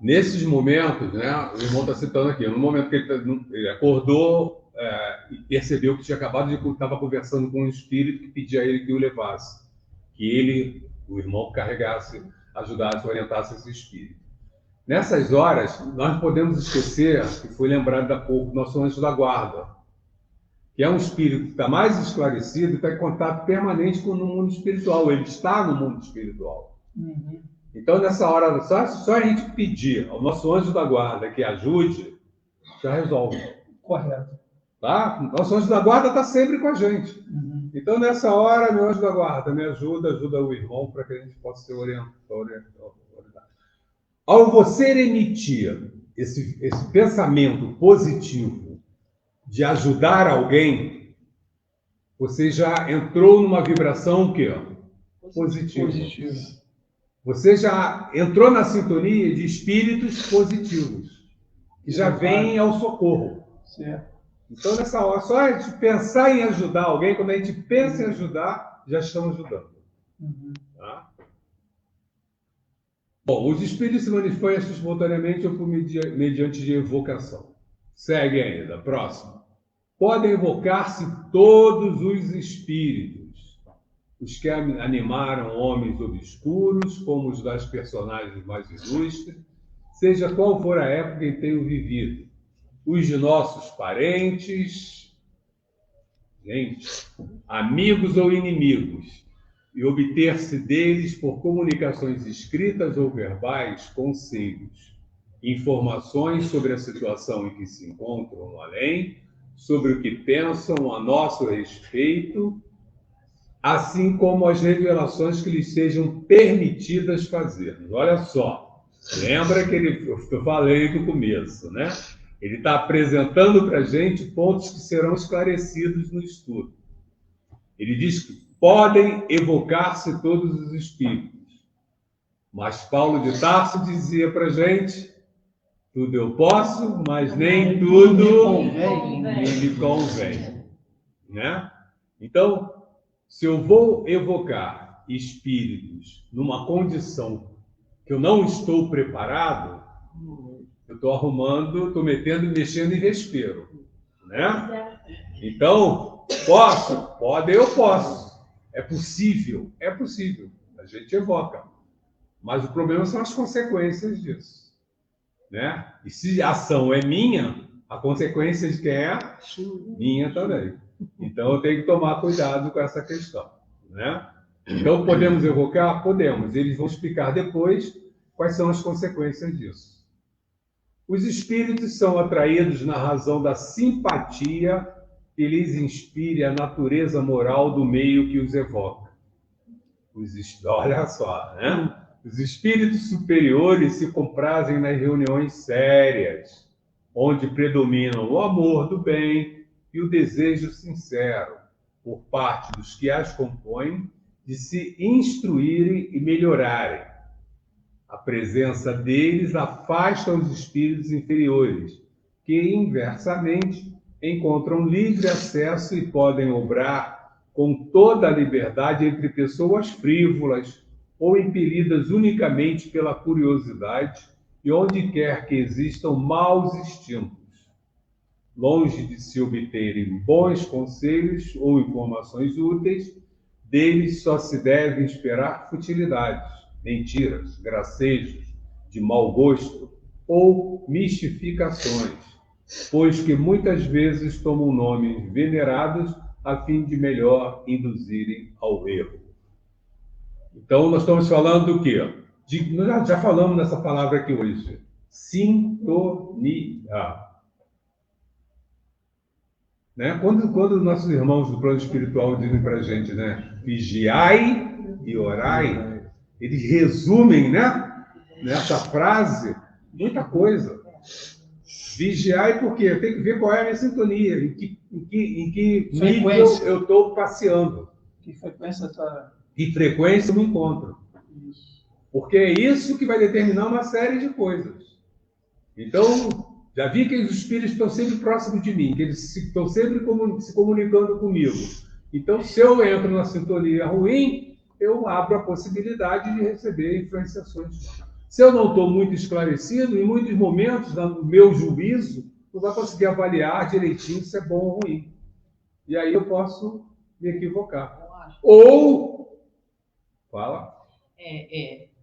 Nesses momentos, né, o irmão está citando aqui, no momento que ele acordou e percebeu que tinha acabado de estava conversando com um espírito que pedia a ele que o levasse, que ele, o irmão, carregasse, ajudasse, orientasse esse espírito. Nessas horas, nós não podemos esquecer, que foi lembrado há pouco, nosso anjo da guarda, que é um espírito que está mais esclarecido e está em contato permanente com o mundo espiritual. Ele está no mundo espiritual. Uhum. Então, nessa hora, só a gente pedir ao nosso anjo da guarda que ajude, já resolve. Correto. Tá? Nosso anjo da guarda está sempre com a gente. Uhum. Então, nessa hora, meu anjo da guarda, me ajuda o irmão para que a gente possa ser orientado. Ao você emitir esse pensamento positivo de ajudar alguém, você já entrou numa vibração que positiva. Você já entrou na sintonia de espíritos positivos, que já vêm ao socorro. Certo. Então, nessa hora, só a gente pensar em ajudar alguém, quando a gente pensa em ajudar, já estamos ajudando. Uhum. Tá? Bom, os espíritos se manifestam espontaneamente ou mediante de evocação. Segue ainda, próximo. Podem evocar-se todos os espíritos, os que animaram homens obscuros, como os das personagens mais ilustres, seja qual for a época em que tenham vivido, os de nossos parentes, amigos ou inimigos, e obter-se deles por comunicações escritas ou verbais, conselhos, informações sobre a situação em que se encontram no além, sobre o que pensam a nosso respeito, assim como as revelações que lhes sejam permitidas fazer. Olha só, lembra que eu falei no começo, né? Ele está apresentando para a gente pontos que serão esclarecidos no estudo. Ele diz que podem evocar-se todos os espíritos. Mas Paulo de Tarso dizia para a gente, tudo eu posso, mas nem tudo me convém. Né? Então, se eu vou evocar espíritos numa condição que eu não estou preparado, eu estou arrumando, estou mexendo em vespeiro. Né? Então, posso? Pode, eu posso. É possível? É possível. A gente evoca. Mas o problema são as consequências disso. Né? E se a ação é minha, a consequência de quem é? Minha também. Então, eu tenho que tomar cuidado com essa questão. Né? Então, podemos evocar? Podemos. Eles vão explicar depois quais são as consequências disso. Os espíritos são atraídos na razão da simpatia que lhes inspire a natureza moral do meio que os evoca. Olha só, né? Os espíritos superiores se comprazem nas reuniões sérias, onde predominam o amor do bem e o desejo sincero, por parte dos que as compõem, de se instruírem e melhorarem. A presença deles afasta os espíritos inferiores, que, inversamente, encontram livre acesso e podem obrar com toda a liberdade entre pessoas frívolas ou impelidas unicamente pela curiosidade e onde quer que existam maus instintos. Longe de se obterem bons conselhos ou informações úteis, deles só se deve esperar futilidades, mentiras, gracejos, de mau gosto ou mistificações, pois que muitas vezes tomam nomes venerados a fim de melhor induzirem ao erro. Então, nós estamos falando do quê? Nós já falamos nessa palavra aqui hoje. Sintonia. Né? Quando nossos irmãos do plano espiritual dizem para a gente, né? Vigiai e orai, eles resumem, né? Nessa frase muita coisa. Vigiai porque tem que ver qual é a minha sintonia, em que nível eu estou passeando. Que frequência está... Que frequência eu me encontro. Porque é isso que vai determinar uma série de coisas. Então, já vi que os espíritos estão sempre próximos de mim, que eles estão sempre se comunicando comigo. Então, se eu entro na sintonia ruim, eu abro a possibilidade de receber influenciações. Se eu não estou muito esclarecido, em muitos momentos, no meu juízo, não vai conseguir avaliar direitinho se é bom ou ruim. E aí eu posso me equivocar. Eu acho. Ou... Fala.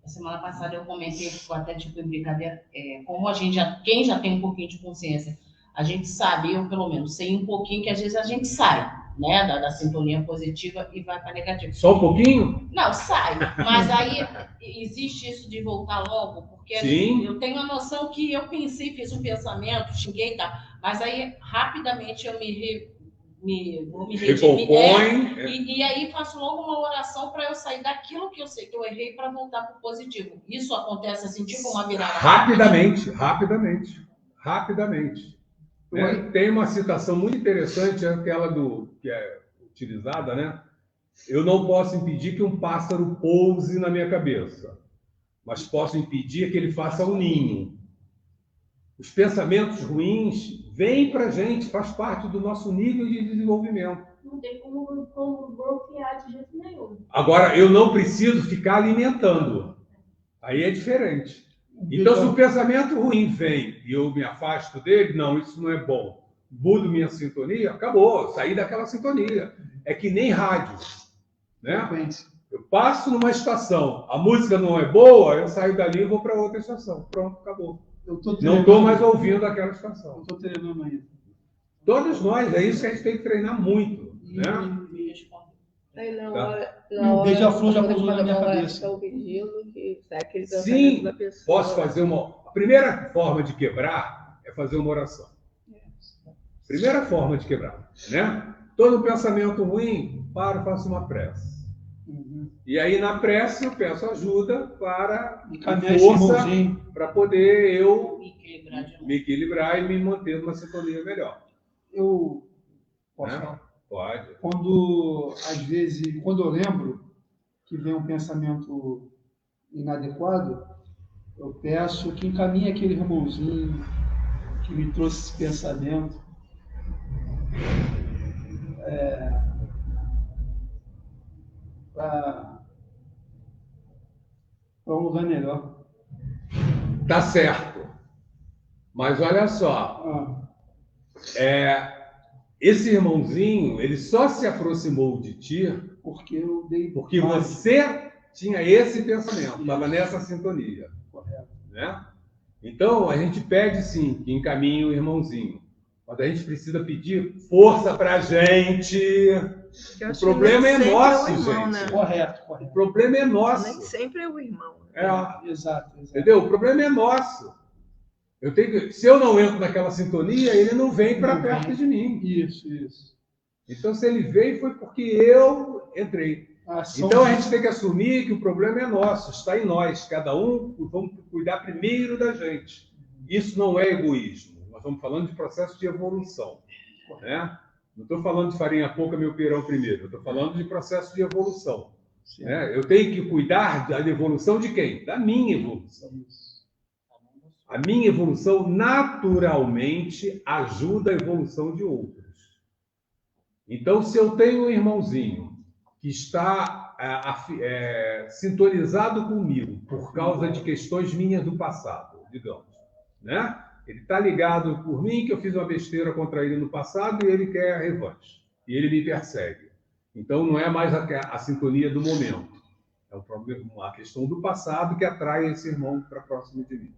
A semana passada eu comentei, até tipo em brincadeira, como a gente quem já tem um pouquinho de consciência, a gente sabe, eu pelo menos sei um pouquinho que às vezes a gente sai, né, da sintonia positiva e vai para negativa. Só um pouquinho? Não, sai. Mas aí existe isso de voltar logo, porque Sim. eu tenho a noção que eu pensei, fiz um pensamento, xinguei e tal, mas aí rapidamente eu vou me redimir. Recompõe. E aí faço logo uma oração para eu sair daquilo que eu sei que eu errei para voltar para o positivo. Isso acontece assim, tipo uma virada. Rapidamente. Né? Oi? Tem uma citação muito interessante, aquela que é utilizada, né? Eu não posso impedir que um pássaro pouse na minha cabeça, mas posso impedir que ele faça um ninho. Os pensamentos ruins vêm para a gente, faz parte do nosso nível de desenvolvimento. Não tem como bloquear de jeito nenhum. Agora, eu não preciso ficar alimentando. Aí é diferente. Então, se o pensamento ruim vem e eu me afasto dele, não, isso não é bom. Mudo minha sintonia, acabou, saí daquela sintonia. É que nem rádio, né? Eu passo numa estação, a música não é boa, eu saio dali e vou para outra estação. Pronto, acabou. Não estou mais ouvindo aquela estação. Eu estou treinando ainda. Todos nós, é isso que a gente tem que treinar muito, né? Aí na Tá. hora, O beija-flor já pousou na minha hora que cabeça. tá ouvindo, que sai aquele Sim, pensamento da pessoa. posso fazer uma... A primeira forma de quebrar é fazer uma oração. Primeira forma de quebrar, né? Todo pensamento ruim, faço uma prece. E aí, na prece, eu peço ajuda para força para poder eu me equilibrar e me manter numa sintonia melhor. Eu posso Né? falar? Pode. Às vezes, quando eu lembro que vem um pensamento inadequado, eu peço que encaminhe aquele irmãozinho que me trouxe esse pensamento para um lugar melhor. Tá certo. Mas olha só, esse irmãozinho, ele só se aproximou de ti porque você tinha esse pensamento, estava nessa sintonia. Correto. Né? Então, a gente pede sim que encaminhe o irmãozinho. Mas a gente precisa pedir força para a gente. O problema é nosso, gente. Né? Correto. O problema é nosso. Nem sempre é o irmão. Exato. Entendeu? O problema é nosso. Se eu não entro naquela sintonia, ele não vem para perto de mim. Isso. Então, se ele veio, foi porque eu entrei. Então, a gente tem que assumir que o problema é nosso, está em nós. Cada um, vamos cuidar primeiro da gente. Isso não é egoísmo. Nós estamos falando de processo de evolução. Né? Não estou falando de farinha pouca, meu pirão primeiro. Eu estou falando de processo de evolução. Né? Eu tenho que cuidar da evolução de quem? Da minha evolução. A minha evolução, naturalmente, ajuda a evolução de outros. Então, se eu tenho um irmãozinho que está sintonizado comigo por causa de questões minhas do passado, digamos, né? Ele está ligado por mim, que eu fiz uma besteira contra ele no passado e ele quer a revanche. E ele me persegue. Então, não é mais a sintonia do momento. É uma questão do passado que atrai esse irmão para próximo de mim.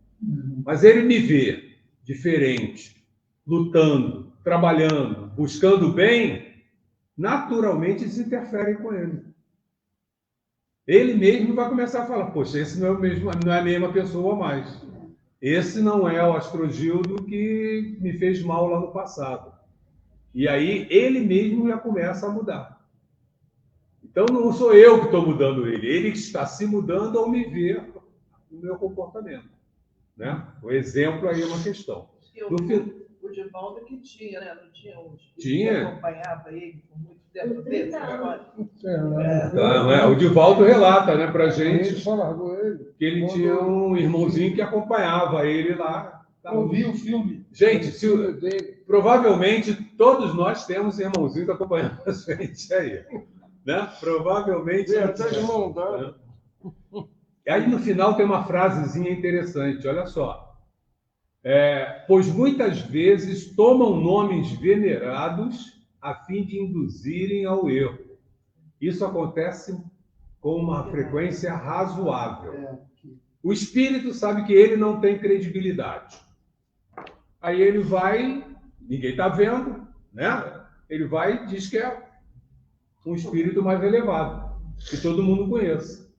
Mas ele me vê diferente, lutando, trabalhando, buscando bem, naturalmente isso interfere com ele. Ele mesmo vai começar a falar, poxa, esse não é a mesma pessoa mais. Esse não é o Astrogildo que me fez mal lá no passado. E aí ele mesmo já começa a mudar. Então não sou eu que estou mudando ele, ele está se mudando ao me ver no meu comportamento. Né? O exemplo aí é uma questão. O Divaldo que tinha, né? Não tinha um que acompanhava ele por muito tempo dele. O Divaldo relata, né, pra gente que ele tinha um irmãozinho que acompanhava ele lá. Eu vi o filme. Gente, provavelmente todos nós temos irmãozinhos acompanhando a gente aí. Né? Provavelmente. E aí no final tem uma frasezinha interessante, olha só. Pois muitas vezes tomam nomes venerados a fim de induzirem ao erro. Isso acontece com uma frequência razoável. O espírito sabe que ele não tem credibilidade. Aí ele vai, ninguém está vendo, né? Ele vai e diz que é um espírito mais elevado, que todo mundo conheça.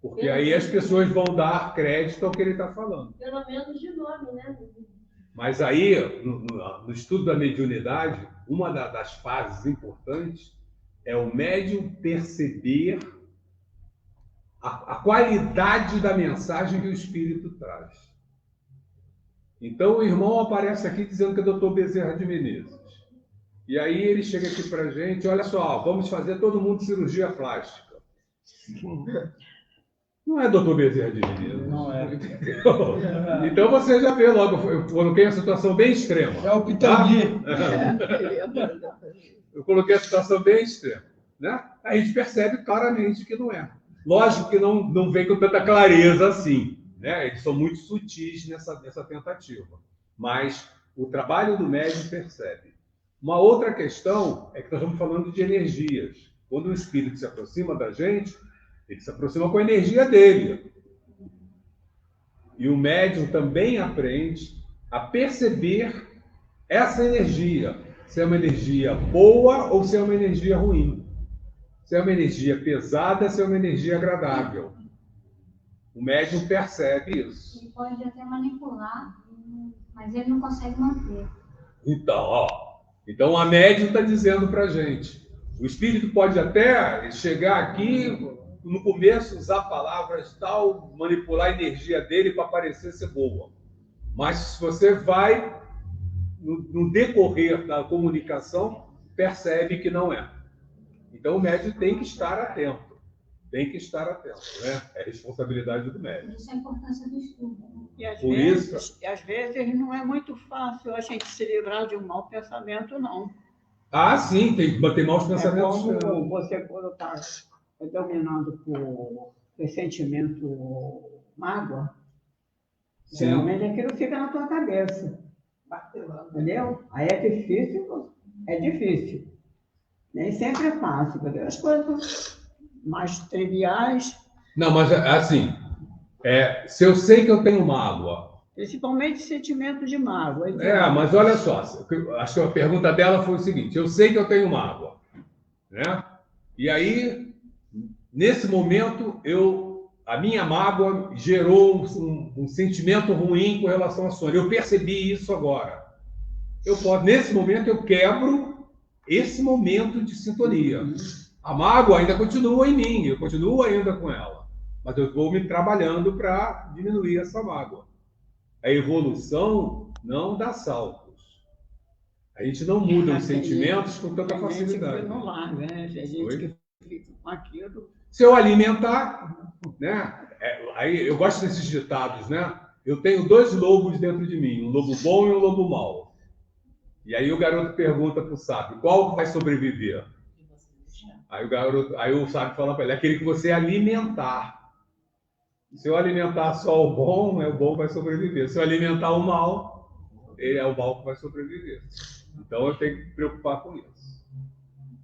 Porque aí as pessoas vão dar crédito ao que ele está falando. Pelo menos de nome, né? Mas aí, no estudo da mediunidade, uma das fases importantes é o médium perceber a qualidade da mensagem que o espírito traz. Então, o irmão aparece aqui dizendo que é Dr. Bezerra de Menezes. E aí ele chega aqui para a gente, olha só, vamos fazer todo mundo cirurgia plástica. Não é Dr. Bezerra de Menezes. Não é. Entendeu? Então você já vê logo, eu coloquei a situação bem extrema. É o Pitangui. Eu coloquei a situação bem extrema. Né? A gente percebe claramente que não é. Lógico que não vem com tanta clareza assim. Né? Eles são muito sutis nessa tentativa. Mas o trabalho do médium percebe. Uma outra questão é que nós estamos falando de energias. Quando o espírito se aproxima da gente, ele se aproxima com a energia dele. E o médium também aprende a perceber essa energia. Se é uma energia boa ou se é uma energia ruim. Se é uma energia pesada, se é uma energia agradável. O médium percebe isso. Ele pode até manipular, mas ele não consegue manter. Então a médium está dizendo para a gente. O espírito pode até chegar aqui, no começo, usar palavras tal, manipular a energia dele para parecer ser boa. Mas se você vai, no decorrer da comunicação, percebe que não é. Então o médium tem que estar atento. Tem que estar atento, né? É responsabilidade do médium. Isso é a importância do estudo. E às Por vezes não é muito fácil a gente se livrar de um mau pensamento, não. Ah, sim, tem que bater maus pensamentos. É como você, quando está dominado por ressentimento, mágoa, Sim. geralmente aquilo fica na tua cabeça. Entendeu? Aí é difícil. Nem sempre é fácil, entendeu? As coisas mais triviais. Não, mas assim, se eu sei que eu tenho mágoa. Principalmente sentimento de mágoa. Mas olha só, acho que a pergunta dela foi o seguinte: eu sei que eu tenho mágoa, né? E aí, nesse momento, a minha mágoa gerou um sentimento ruim com relação à Sônia. Eu percebi isso agora. Nesse momento, eu quebro esse momento de sintonia. A mágoa ainda continua em mim, eu continuo ainda com ela, mas eu vou me trabalhando para diminuir essa mágoa. A evolução não dá saltos. A gente não muda os sentimentos com tanta facilidade. Não larga, né? Tem gente que fica com aquilo. Se eu alimentar, né? Aí eu gosto desses ditados, né? Eu tenho 2 lobos dentro de mim, um lobo bom e um lobo mau. E aí o garoto pergunta para o sábio, qual vai sobreviver? Aí o sábio fala para ele, aquele que você alimentar. Se eu alimentar só o bom vai sobreviver. Se eu alimentar o mal, é o mal que vai sobreviver. Então eu tenho que me preocupar com isso.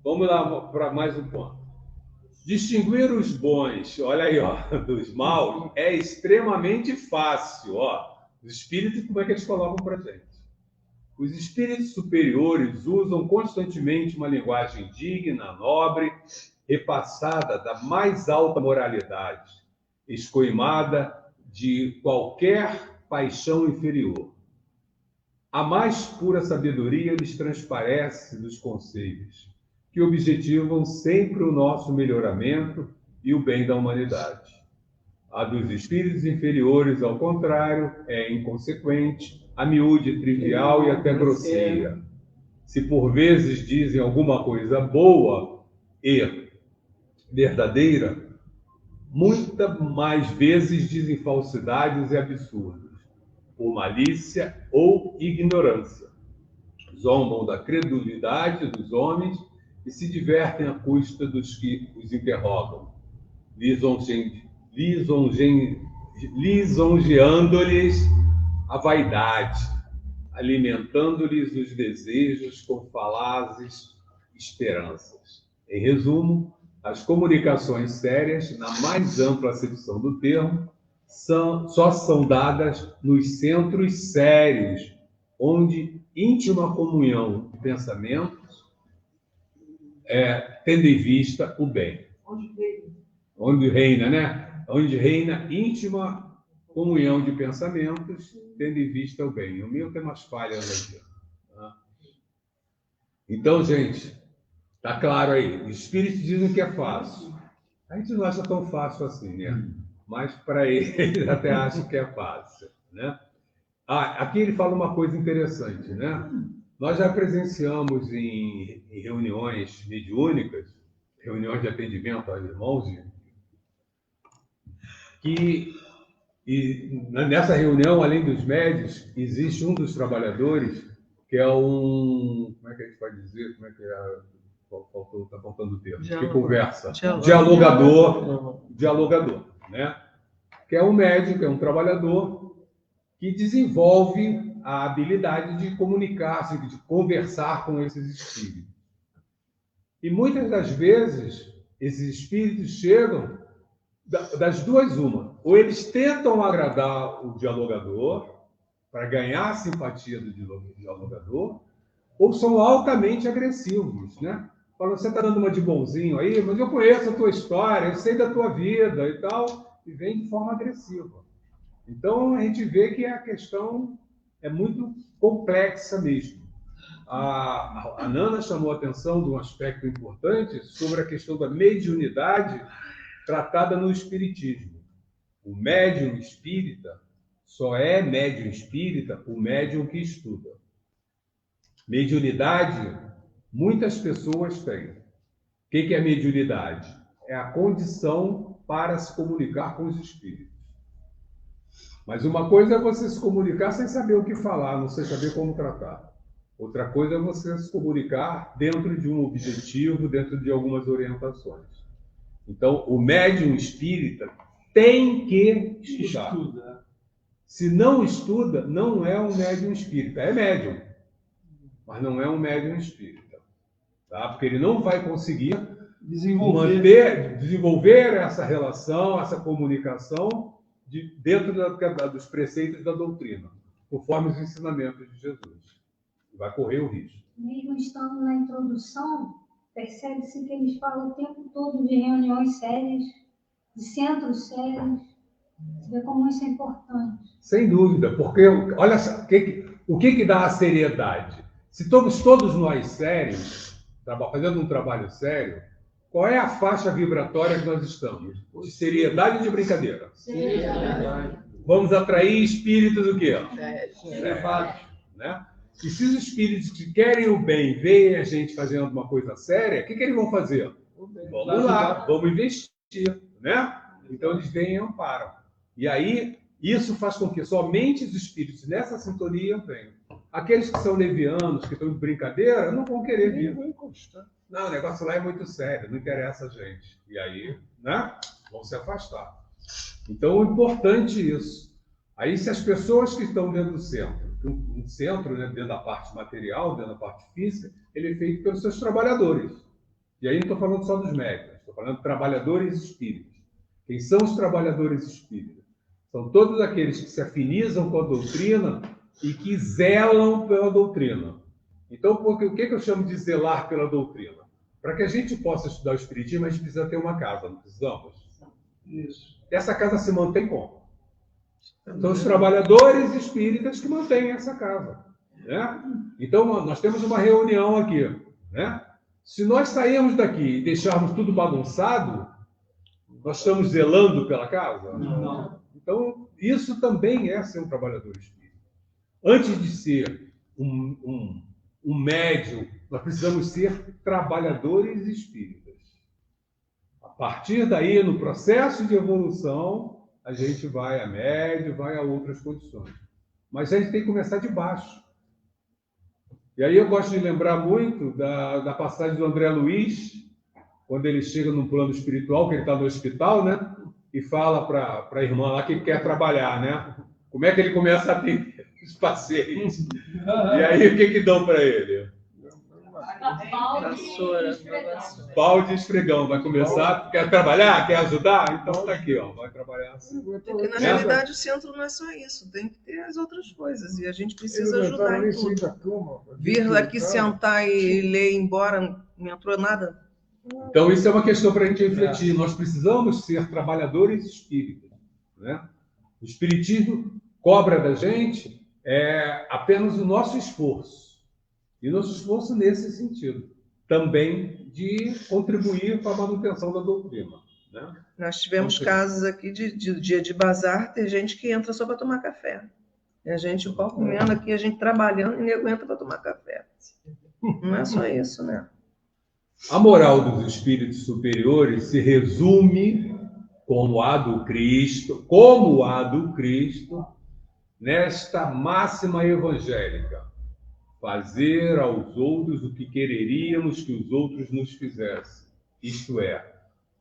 Vamos lá para mais um ponto. Distinguir os bons, olha aí, dos maus, é extremamente fácil. Os espíritos, como é que eles colocam para a gente? Os espíritos superiores usam constantemente uma linguagem digna, nobre, repassada da mais alta moralidade, escoimada de qualquer paixão inferior. A mais pura sabedoria lhes transparece dos conselhos, que objetivam sempre o nosso melhoramento e o bem da humanidade. A dos espíritos inferiores, ao contrário, é inconsequente, a miúde, trivial e até grosseira. Se por vezes dizem alguma coisa boa e verdadeira, muitas mais vezes dizem falsidades e absurdos, por malícia ou ignorância. Zombam da credulidade dos homens e se divertem à custa dos que os interrogam, lisonjeando-lhes a vaidade, alimentando-lhes os desejos com falazes esperanças. Em resumo, as comunicações sérias, na mais ampla acepção do termo, só são dadas nos centros sérios, onde íntima comunhão de pensamentos tendo em vista o bem. Onde reina, né? Onde reina íntima comunhão de pensamentos, tendo em vista o bem. O meu tem umas falhas aqui. Tá? Então, gente, tá claro aí. Os espíritos dizem que é fácil. A gente não acha tão fácil assim, né? Mas para eles até acham que é fácil, né? Aqui ele fala uma coisa interessante, né? Nós já presenciamos em reuniões mediúnicas, reuniões de atendimento aos irmãos, nessa reunião, além dos médios, existe um dos trabalhadores que é um... Como é que a gente pode dizer? Como é que é? Está faltando o termo. Que conversa. Dialogador, né? Que é um médico, é um trabalhador que desenvolve a habilidade de comunicar, assim, de conversar com esses espíritos. E muitas das vezes, esses espíritos chegam das duas uma. Ou eles tentam agradar o dialogador, para ganhar a simpatia do dialogador, ou são altamente agressivos, né? Falam, você está dando uma de bonzinho aí, mas eu conheço a tua história, eu sei da tua vida e tal, e vem de forma agressiva. Então, a gente vê que a questão é muito complexa mesmo. A Nana chamou a atenção de um aspecto importante sobre a questão da mediunidade tratada no espiritismo. O médium espírita só é médium espírita o médium que estuda. Mediunidade, muitas pessoas têm. O que é mediunidade? É a condição para se comunicar com os espíritos. Mas uma coisa é você se comunicar sem saber o que falar, não sem saber como tratar. Outra coisa é você se comunicar dentro de um objetivo, dentro de algumas orientações. Então, o médium espírita tem que estudar. Se não estuda, não é um médium espírita. É médium, mas não é um médium espírita. Tá? Porque ele não vai conseguir desenvolver essa relação, essa comunicação dentro dos preceitos da doutrina, conforme os ensinamentos de Jesus. Vai correr o risco. Mesmo estando na introdução, percebe-se que eles falam o tempo todo de reuniões sérias, de centros sérios. Você vê como isso é importante. Sem dúvida, porque olha só, o que dá a seriedade? Se todos nós sérios, fazendo um trabalho sério, qual é a faixa vibratória que nós estamos? De seriedade ou de brincadeira? Seriedade. Vamos atrair espíritos o quê? Sérios. Né? E se os espíritos que querem o bem veem a gente fazendo uma coisa séria, o que eles vão fazer? Vamos lá, vamos investir, né? Então eles vêm e amparam. E aí, isso faz com que somente os espíritos nessa sintonia venham. Aqueles que são levianos, que estão de brincadeira, não vão querer vir. Não, o negócio lá é muito sério, não interessa a gente. E aí, né? Vão se afastar. Então, é importante isso. Aí, se as pessoas que estão dentro do centro, um centro, né, dentro da parte material, dentro da parte física, ele é feito pelos seus trabalhadores. E aí não estou falando só dos médicos, estou falando de trabalhadores espíritas. Quem são os trabalhadores espíritas? São todos aqueles que se afinizam com a doutrina e que zelam pela doutrina. Então, o que eu chamo de zelar pela doutrina? Para que a gente possa estudar o espiritismo, a gente precisa ter uma casa, não precisamos? Isso. Essa casa se mantém como? São os trabalhadores espíritas que mantêm essa casa, né? Então, nós temos uma reunião aqui, né? Se nós sairmos daqui e deixarmos tudo bagunçado, nós estamos zelando pela casa? Não. Então, isso também é ser um trabalhador espírita. Antes de ser um médium, nós precisamos ser trabalhadores espíritas. A partir daí, no processo de evolução, a gente vai a médio, vai a outras condições. Mas a gente tem que começar de baixo. E aí eu gosto de lembrar muito da passagem do André Luiz, quando ele chega num plano espiritual, que ele está no hospital, né? E fala para a irmã lá que quer trabalhar, né? Como é que ele começa a atender? os pacientes. E aí, o que dão para ele? Vassoura. Balde e esfregão. Vai começar? Quer trabalhar? Quer ajudar? Então tá aqui, ó. Vai trabalhar assim. Porque, na realidade, o centro não é só isso. Tem que ter as outras coisas. E a gente precisa ajudar em tudo. Vir aqui sentar e ler e ir embora, não entrou nada. Então, isso é uma questão para a gente refletir. Nós precisamos ser trabalhadores espíritas, né? O espiritismo cobra da gente apenas o nosso esforço. E nosso esforço nesse sentido. Também de contribuir para a manutenção da doutrina, né? Nós tivemos casos aqui de dia de bazar, tem gente que entra só para tomar café. E a gente, o pau comendo aqui, a gente trabalhando, e nego entra para tomar café. Não é só isso, né? A moral dos espíritos superiores se resume como a do Cristo, nesta máxima evangélica: fazer aos outros o que quereríamos que os outros nos fizessem, isto é,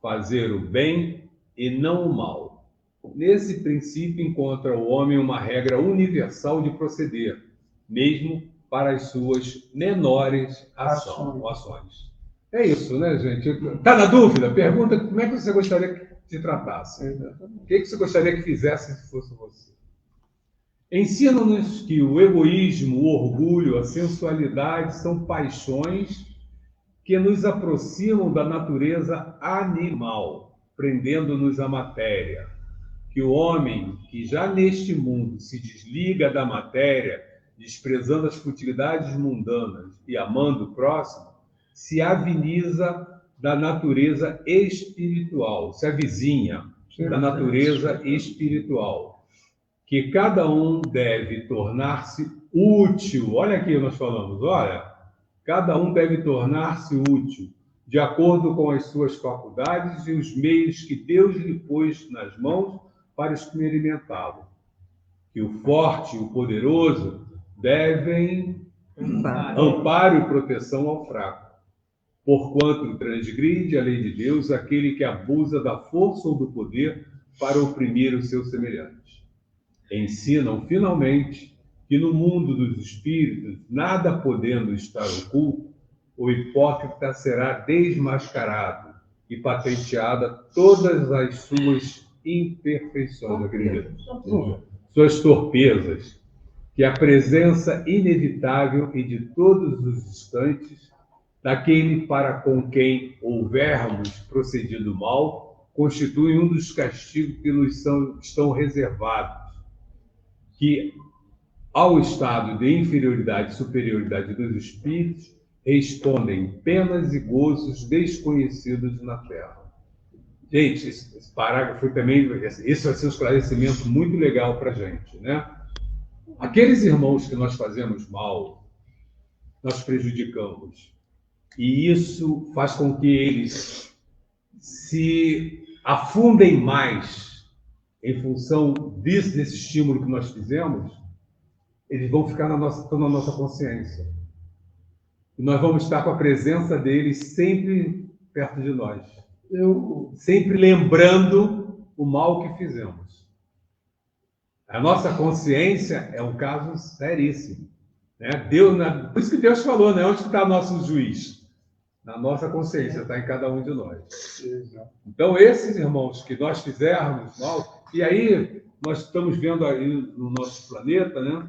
fazer o bem e não o mal. Nesse princípio encontra o homem uma regra universal de proceder, mesmo para as suas menores ações. É isso, né, gente? Está na dúvida? Pergunta como é que você gostaria que te tratasse. O que você gostaria que fizesse se fosse você? Ensina-nos que o egoísmo, o orgulho, a sensualidade são paixões que nos aproximam da natureza animal, prendendo-nos à matéria. Que o homem que já neste mundo se desliga da matéria, desprezando as futilidades mundanas e amando o próximo, se aviniza da natureza espiritual, se avizinha da natureza espiritual. Que cada um deve tornar-se útil. Olha aqui, nós falamos, cada um deve tornar-se útil, de acordo com as suas faculdades e os meios que Deus lhe pôs nas mãos para experimentá-lo. Que o forte e o poderoso devem amparo e proteção ao fraco, porquanto transgride a lei de Deus aquele que abusa da força ou do poder para oprimir os seus semelhantes. Ensinam, finalmente, que no mundo dos espíritos, nada podendo estar oculto, o hipócrita será desmascarado e patenteada todas as suas imperfeições, acredito, suas torpezas, que a presença inevitável e de todos os instantes daquele para com quem houvermos procedido mal constitui um dos castigos que nos estão reservados, que ao estado de inferioridade e superioridade dos espíritos respondem penas e gozos desconhecidos na Terra. Gente, esse parágrafo foi também, esse vai ser um esclarecimento muito legal para a gente, né? Aqueles irmãos que nós fazemos mal, nós prejudicamos, e isso faz com que eles se afundem mais em função desse estímulo que nós fizemos. Eles vão ficar na nossa consciência. E nós vamos estar com a presença deles sempre perto de nós. Sempre lembrando o mal que fizemos. A nossa consciência é um caso seríssimo, né? Por isso que Deus falou, né? Onde está nosso juiz? Na nossa consciência, está em cada um de nós. Então, esses irmãos que nós fizermos mal, e aí nós estamos vendo aí no nosso planeta, né?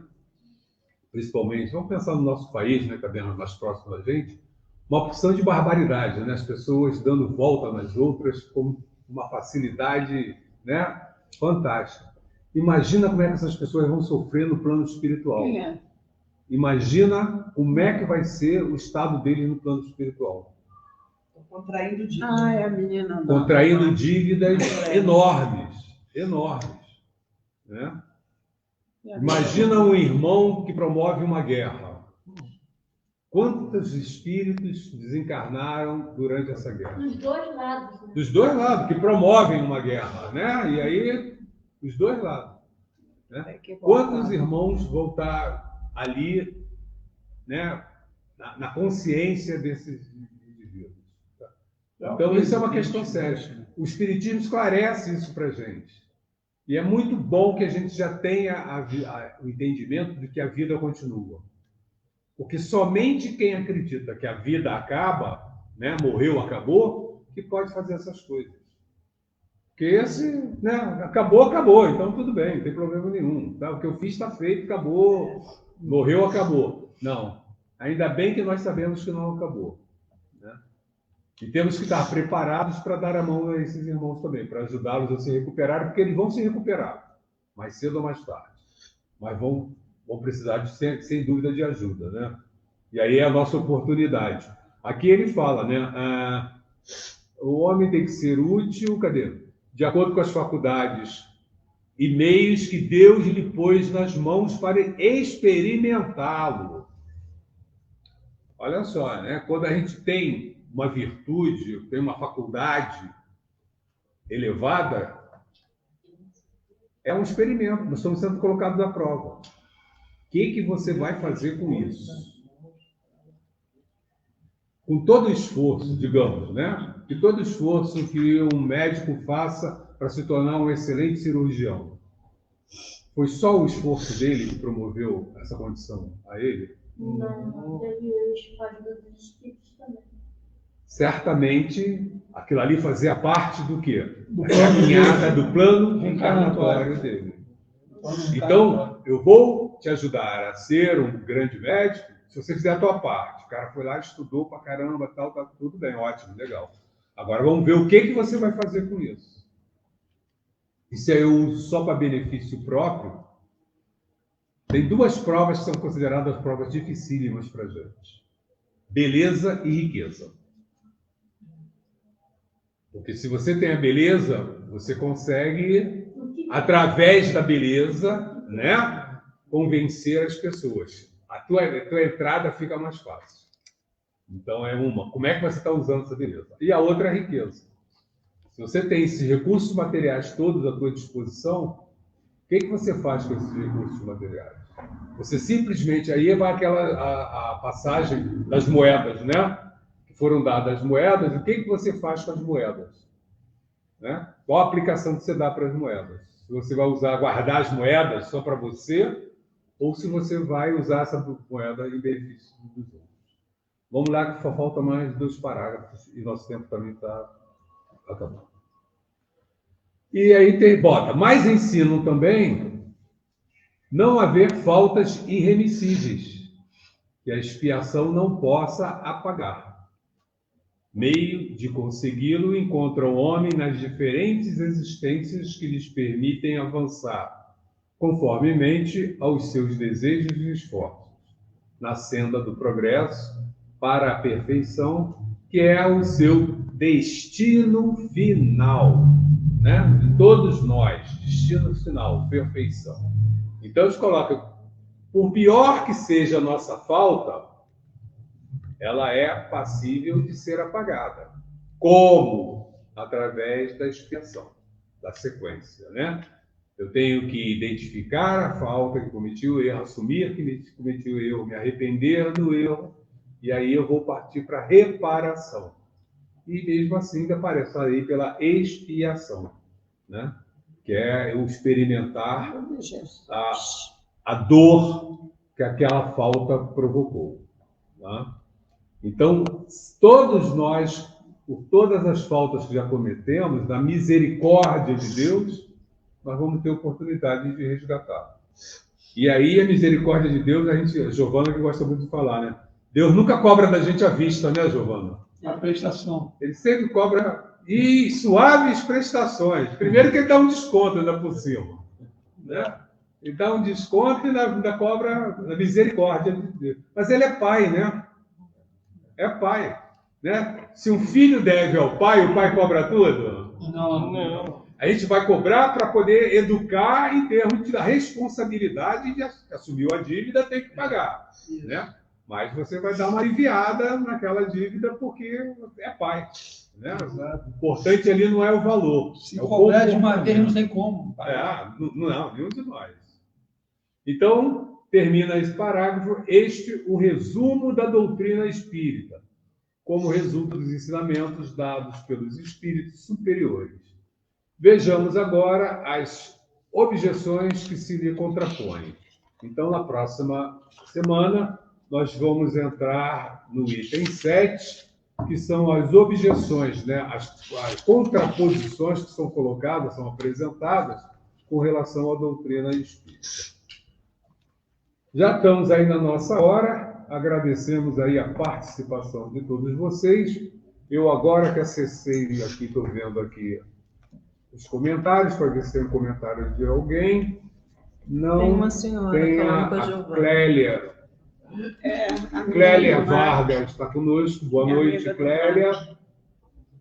Principalmente, vamos pensar no nosso país, né? Que é mais próximo da gente, uma porção de barbaridade, né? As pessoas dando volta nas outras com uma facilidade, né? Fantástica. Imagina como é que essas pessoas vão sofrer no plano espiritual. Imagina como é que vai ser o estado deles no plano espiritual. Contraindo dívidas. A menina não. Contraindo dívidas enormes. Né? Imagina um irmão que promove uma guerra. Quantos espíritos desencarnaram durante essa guerra? Dos dois lados. Né? Dos dois lados, que promovem uma guerra, né? E aí, os dois lados. Né? Quantos irmãos vão estar ali, né, na consciência desses indivíduos? Então, isso é uma questão séria. O Espiritismo esclarece isso para a gente. E é muito bom que a gente já tenha o entendimento de que a vida continua. Porque somente quem acredita que a vida acaba, né, morreu, acabou, que pode fazer essas coisas. Porque esse, né, acabou, então tudo bem, não tem problema nenhum. Tá? O que eu fiz está feito, acabou, morreu, acabou. Não, ainda bem que nós sabemos que não acabou. Né? E temos que estar preparados para dar a mão a esses irmãos também, para ajudá-los a se recuperarem, porque eles vão se recuperar, mais cedo ou mais tarde. Mas vão precisar, sem dúvida, de ajuda. Né? E aí é a nossa oportunidade. Aqui ele fala, né? O homem tem que ser útil, cadê? De acordo com as faculdades e meios que Deus lhe pôs nas mãos para experimentá-lo. Olha só, né? Quando a gente tem uma virtude, tem uma faculdade elevada, é um experimento, nós estamos sendo colocados à prova. O que você vai fazer com isso? Com todo o esforço, digamos, né? De todo o esforço que um médico faça para se tornar um excelente cirurgião. Foi só o esforço dele que promoveu essa condição a ele? Não, teve ajuda dos espíritos também. Certamente, aquilo ali fazia parte do quê? Da caminhada do plano reencarnatório dele. Então, eu vou te ajudar a ser um grande médico se você fizer a tua parte. O cara foi lá, estudou pra caramba, tal, tá tudo bem, ótimo, legal. Agora vamos ver o que você vai fazer com isso. E se eu uso só para benefício próprio, tem duas provas que são consideradas provas dificílimas para a gente. Beleza e riqueza. Porque se você tem a beleza, você consegue, através da beleza, né, convencer as pessoas. A tua entrada fica mais fácil. Então, é uma. Como é que você está usando essa beleza? E a outra é a riqueza. Se você tem esses recursos materiais todos à tua disposição, o que você faz com esses recursos materiais? Você simplesmente... Aí vai a passagem das moedas, né? Que foram dadas as moedas. O que você faz com as moedas? Né? Qual a aplicação que você dá para as moedas? Se você vai guardar as moedas só para você, ou se você vai usar essa moeda em benefício dos outros. Vamos lá, que só falta mais 2 parágrafos e nosso tempo também está acabando. E aí bota, mas ensinam também não haver faltas irremissíveis, que a expiação não possa apagar. Meio de consegui-lo encontra o homem nas diferentes existências que lhes permitem avançar, conformemente aos seus desejos e esforços, na senda do progresso, para a perfeição, que é o seu destino final, né? De todos nós, destino final, perfeição. Então, eles colocam, por pior que seja a nossa falta, ela é passível de ser apagada. Como? Através da expiação, da sequência, né? Eu tenho que identificar a falta que cometi o erro, assumir que cometi o erro, me arrepender do erro, e aí eu vou partir para a reparação. E mesmo assim ainda aparece aí pela expiação, né? Que é eu experimentar a dor que aquela falta provocou. Tá? Então, todos nós, por todas as faltas que já cometemos, na misericórdia de Deus, nós vamos ter oportunidade de resgatar. E aí a misericórdia de Deus, a Giovana que gosta muito de falar, né? Deus nunca cobra da gente à vista, né, Giovana? A prestação. Ele sempre cobra suaves prestações. Primeiro que ele dá um desconto ainda por cima. Né? Ele dá um desconto e ainda cobra na misericórdia de Deus. Mas ele é pai, né? É pai. Né? Se um filho deve ao pai, o pai cobra tudo? Não. A gente vai cobrar para poder educar em termos da responsabilidade de assumiu a dívida, tem que pagar. Né? Mas você vai dar uma aliviada naquela dívida porque é pai. Né? O importante ali não é o valor. Se é o cobrar de uma vez, não tem como. Não, nenhum de nós. Então, termina esse parágrafo, o resumo da doutrina espírita, como resulta dos ensinamentos dados pelos espíritos superiores. Vejamos agora as objeções que se lhe contrapõem. Então, na próxima semana, nós vamos entrar no item 7, que são as objeções, né? As contraposições que são colocadas, são apresentadas com relação à doutrina espírita. Já estamos aí na nossa hora, agradecemos aí a participação de todos vocês. Eu agora que acessei aqui, estou vendo aqui os comentários, para ver se tem um comentário de alguém. Não Tem uma senhora tem falando com a a Giovana. Clélia. A Clélia minha Vargas está conosco. Boa Minha noite, amiga do Clélia.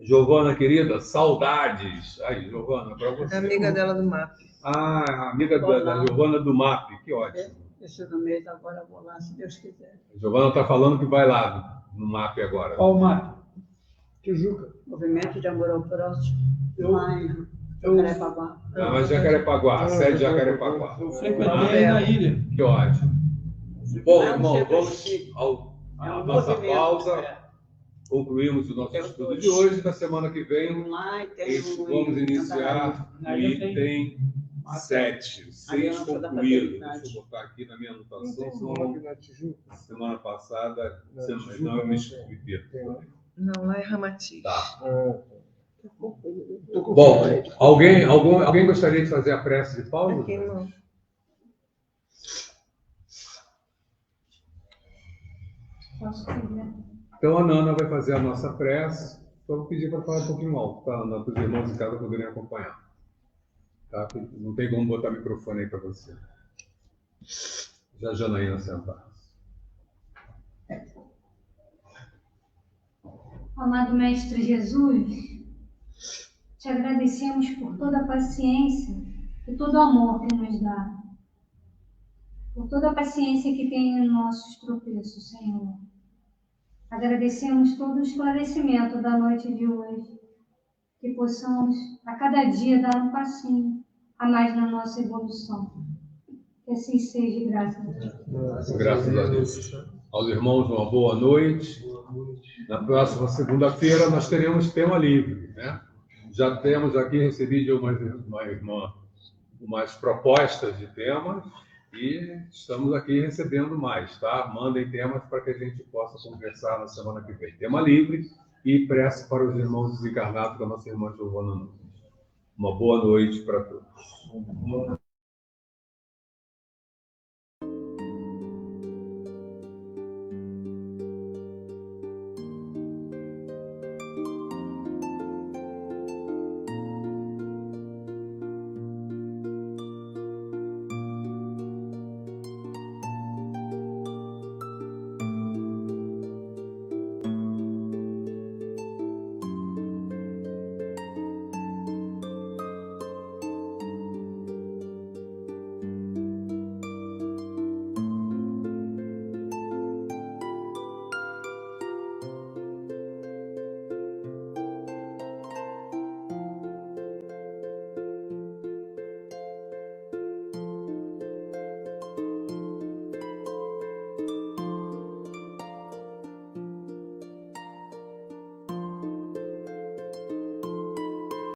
Giovana, querida, saudades. Aí, Giovana, para você. É amiga dela do MAP. Ah, amiga da Giovana do MAP, que ótimo. Esse do mês agora eu vou lá, se Deus quiser. A Giovana está falando que vai lá no MAP agora. Ó, o Mato. Tijuca. Movimento de Amor ao Próximo. Eu- Lá em eu- Jacarepaguá. Ah, mas Jacarepaguá, sede de Jacarepaguá. Eu frequentei na ilha. Que ótimo. Bom, Lá no irmão, centro vamos espírita. à É um nossa movimento, pausa. é. Concluímos o nosso Eu estudo tô- de hoje. Na semana que vem, Vamos lá e tem vamos iniciar o Aí eu item 7, 6 Aliança da concluído. Fraternidade. Deixa eu botar aqui na minha anotação, Não tem senão blog na Tijuca. semana passada, Na senão Tijuca eu não me tem. perco. Não, lá é Ramati. Tá. Tô com Bom, fome. alguém gostaria de fazer a prece de pausa? Aqui não. Posso pedir? Então a Nana vai fazer a nossa prece. Só vou pedir para falar um pouquinho alto, tá, Nana? Para os irmãos de casa poderem acompanhar. Tá? Não tem como botar microfone aí para você. Já a Janaína sentar. Amado Mestre Jesus, te agradecemos por toda a paciência e todo o amor que nos dá. Por toda a paciência que tem em nossos tropeços, Senhor. Agradecemos todo o esclarecimento da noite de hoje. Que possamos, a cada dia, dar um passinho a mais na nossa evolução. Que assim seja, graças a Deus. Graças a Deus. Aos irmãos, uma boa noite. Na próxima segunda-feira nós teremos tema livre, né? Já temos aqui recebido de uma irmã umas propostas de temas e estamos aqui recebendo mais, tá? Mandem temas para que a gente possa conversar na semana que vem. Tema livre e prece para os irmãos desencarnados da nossa irmã Giovana Nunes. Uma boa noite para todos.